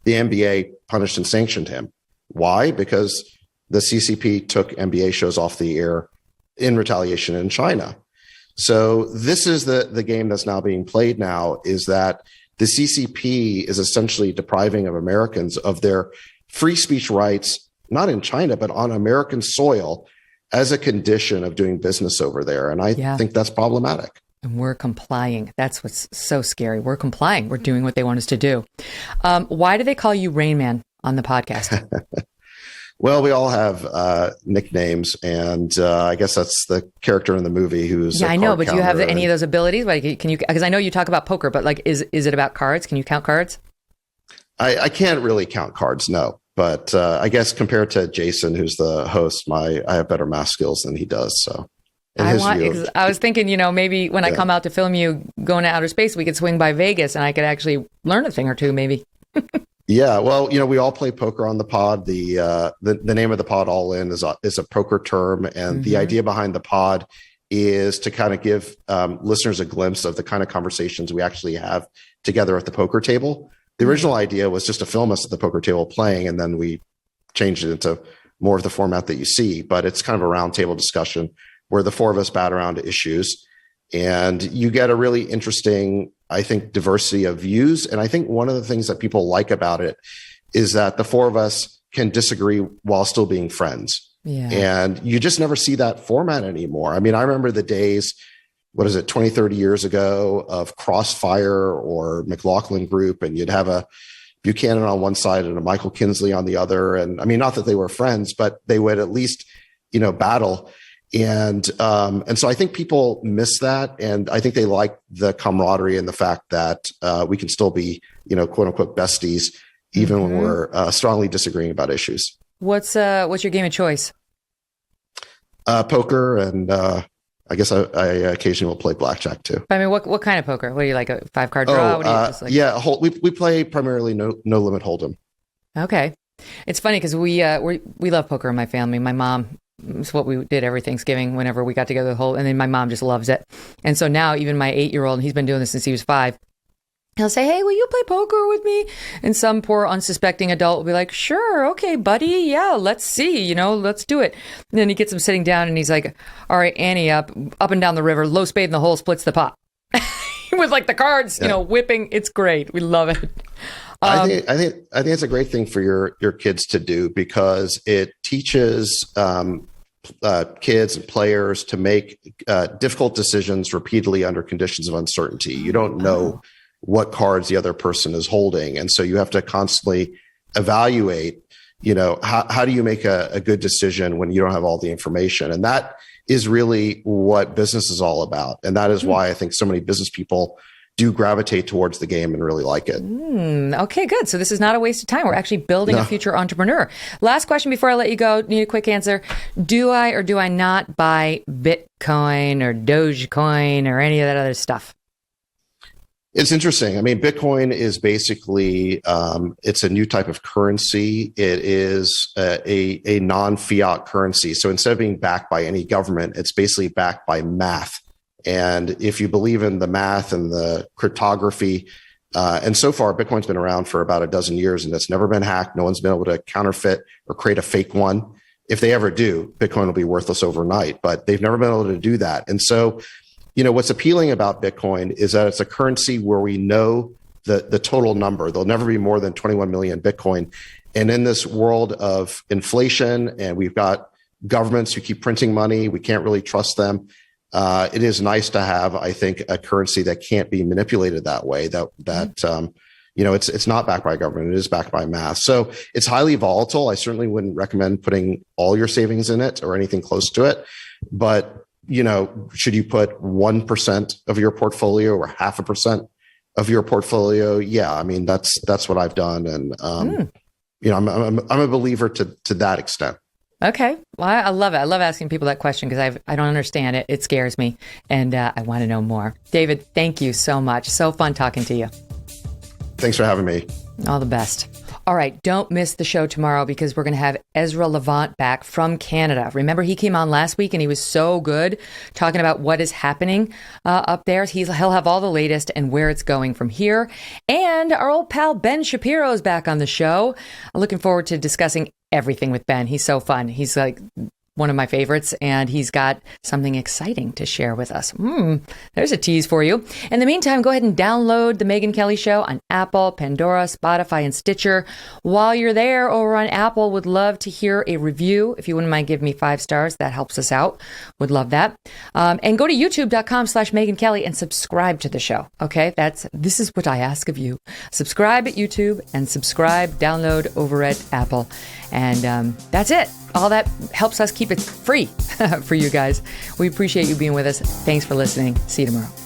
the NBA punished and sanctioned him. Why? Because the CCP took NBA shows off the air in retaliation in China. So this is the game that's now being played now, is that the CCP is essentially depriving of Americans of their free speech rights, not in China, but on American soil, as a condition of doing business over there. And I think that's problematic.
And we're complying. That's what's so scary. We're complying. We're doing what they want us to do. Why do they call you Rain Man on the podcast?
Well, we all have nicknames, and I guess that's the character in the movie who's
I know, but do you have any of those abilities? Like, can you? Because I know you talk about poker, but like, is it about cards? Can you count cards?
I can't really count cards, no. But I guess compared to Jason, who's the host, I have better math skills than he does. So
I was thinking, maybe when I come out to film you going to outer space, we could swing by Vegas and I could actually learn a thing or two, maybe.
Yeah, well, we all play poker on the pod. The name of the pod, All In, is a poker term, and the idea behind the pod is to kind of give listeners a glimpse of the kind of conversations we actually have together at the poker table. The original idea was just to film us at the poker table playing, and then we changed it into more of the format that you see. But it's kind of a roundtable discussion where the four of us bat around issues, and you get a really interesting, I think, diversity of views. And I think one of the things that people like about it is that the four of us can disagree while still being friends. Yeah. And you just never see that format anymore. I mean, I remember the days, 20, 30 years ago, of Crossfire or McLaughlin Group, and you'd have a Buchanan on one side and a Michael Kinsley on the other. And I mean, not that they were friends, but they would at least, battle. And so I think people miss that. And I think they like the camaraderie and the fact that we can still be, quote unquote besties, even when we're strongly disagreeing about issues. What's
your game of choice?
Poker, and I guess I occasionally will play blackjack too.
I mean, what kind of poker? What do you like, a 5-card draw? What do you just like?
Yeah, we play primarily no limit hold'em.
Okay, it's funny because we love poker in my family. My mom, it's what we did every Thanksgiving whenever we got together, and then my mom just loves it. And so now even my 8-year-old, he's been doing this since he was 5. He'll say, "Hey, will you play poker with me?" And some poor unsuspecting adult will be like, "Sure, okay, buddy, yeah, let's see, let's do it." And then he gets him sitting down and he's like, "All right, Annie, up and down the river, low spade in the hole splits the pot." with like the cards, whipping. It's great. We love it.
I think it's a great thing for your kids to do, because it teaches kids and players to make difficult decisions repeatedly under conditions of uncertainty. You don't know what cards the other person is holding, and so you have to constantly evaluate. How do you make a good decision when you don't have all the information? And that is really what business is all about, and that is why I think so many business people do gravitate towards the game and really like it.
Okay, good. So this is not a waste of time. We're actually building a future entrepreneur. Last question before I let you go. Need a quick answer. Do I or do I not buy Bitcoin or Dogecoin or any of that other stuff?
It's interesting. I mean, Bitcoin is basically, it's a new type of currency. It is a non-fiat currency. So instead of being backed by any government, it's basically backed by math. And if you believe in the math and the cryptography, and so far, Bitcoin's been around for about a dozen years and it's never been hacked. No one's been able to counterfeit or create a fake one. If they ever do, Bitcoin will be worthless overnight, but they've never been able to do that. And so, what's appealing about Bitcoin is that it's a currency where we know the total number. There'll never be more than 21 million Bitcoin. And in this world of inflation, and we've got governments who keep printing money, we can't really trust them. It is nice to have, I think, a currency that can't be manipulated that way. It's not backed by government; it is backed by math. So it's highly volatile. I certainly wouldn't recommend putting all your savings in it or anything close to it. But should you put 1% of your portfolio or 0.5% of your portfolio? Yeah, I mean that's what I've done, and I'm a believer to that extent.
Okay. Well, I love it. I love asking people that question because I don't understand it. It scares me. And I want to know more. David, thank you so much. So fun talking to you.
Thanks for having me.
All the best. All right. Don't miss the show tomorrow because we're going to have Ezra Levant back from Canada. Remember, he came on last week and he was so good talking about what is happening up there. He'll have all the latest and where it's going from here. And our old pal Ben Shapiro is back on the show. I'm looking forward to discussing everything with Ben. He's so fun. He's like one of my favorites, and he's got something exciting to share with us. There's a tease for you. In the meantime, go ahead and download The Megyn Kelly Show on Apple, Pandora, Spotify, and Stitcher. While you're there over on Apple, would love to hear a review. If you wouldn't mind giving me 5 stars, that helps us out. Would love that. And go to youtube.com/Megyn Kelly and subscribe to the show. Okay, this is what I ask of you. Subscribe at YouTube and download over at Apple. And that's it. All that helps us keep it free for you guys. We appreciate you being with us. Thanks for listening. See you tomorrow.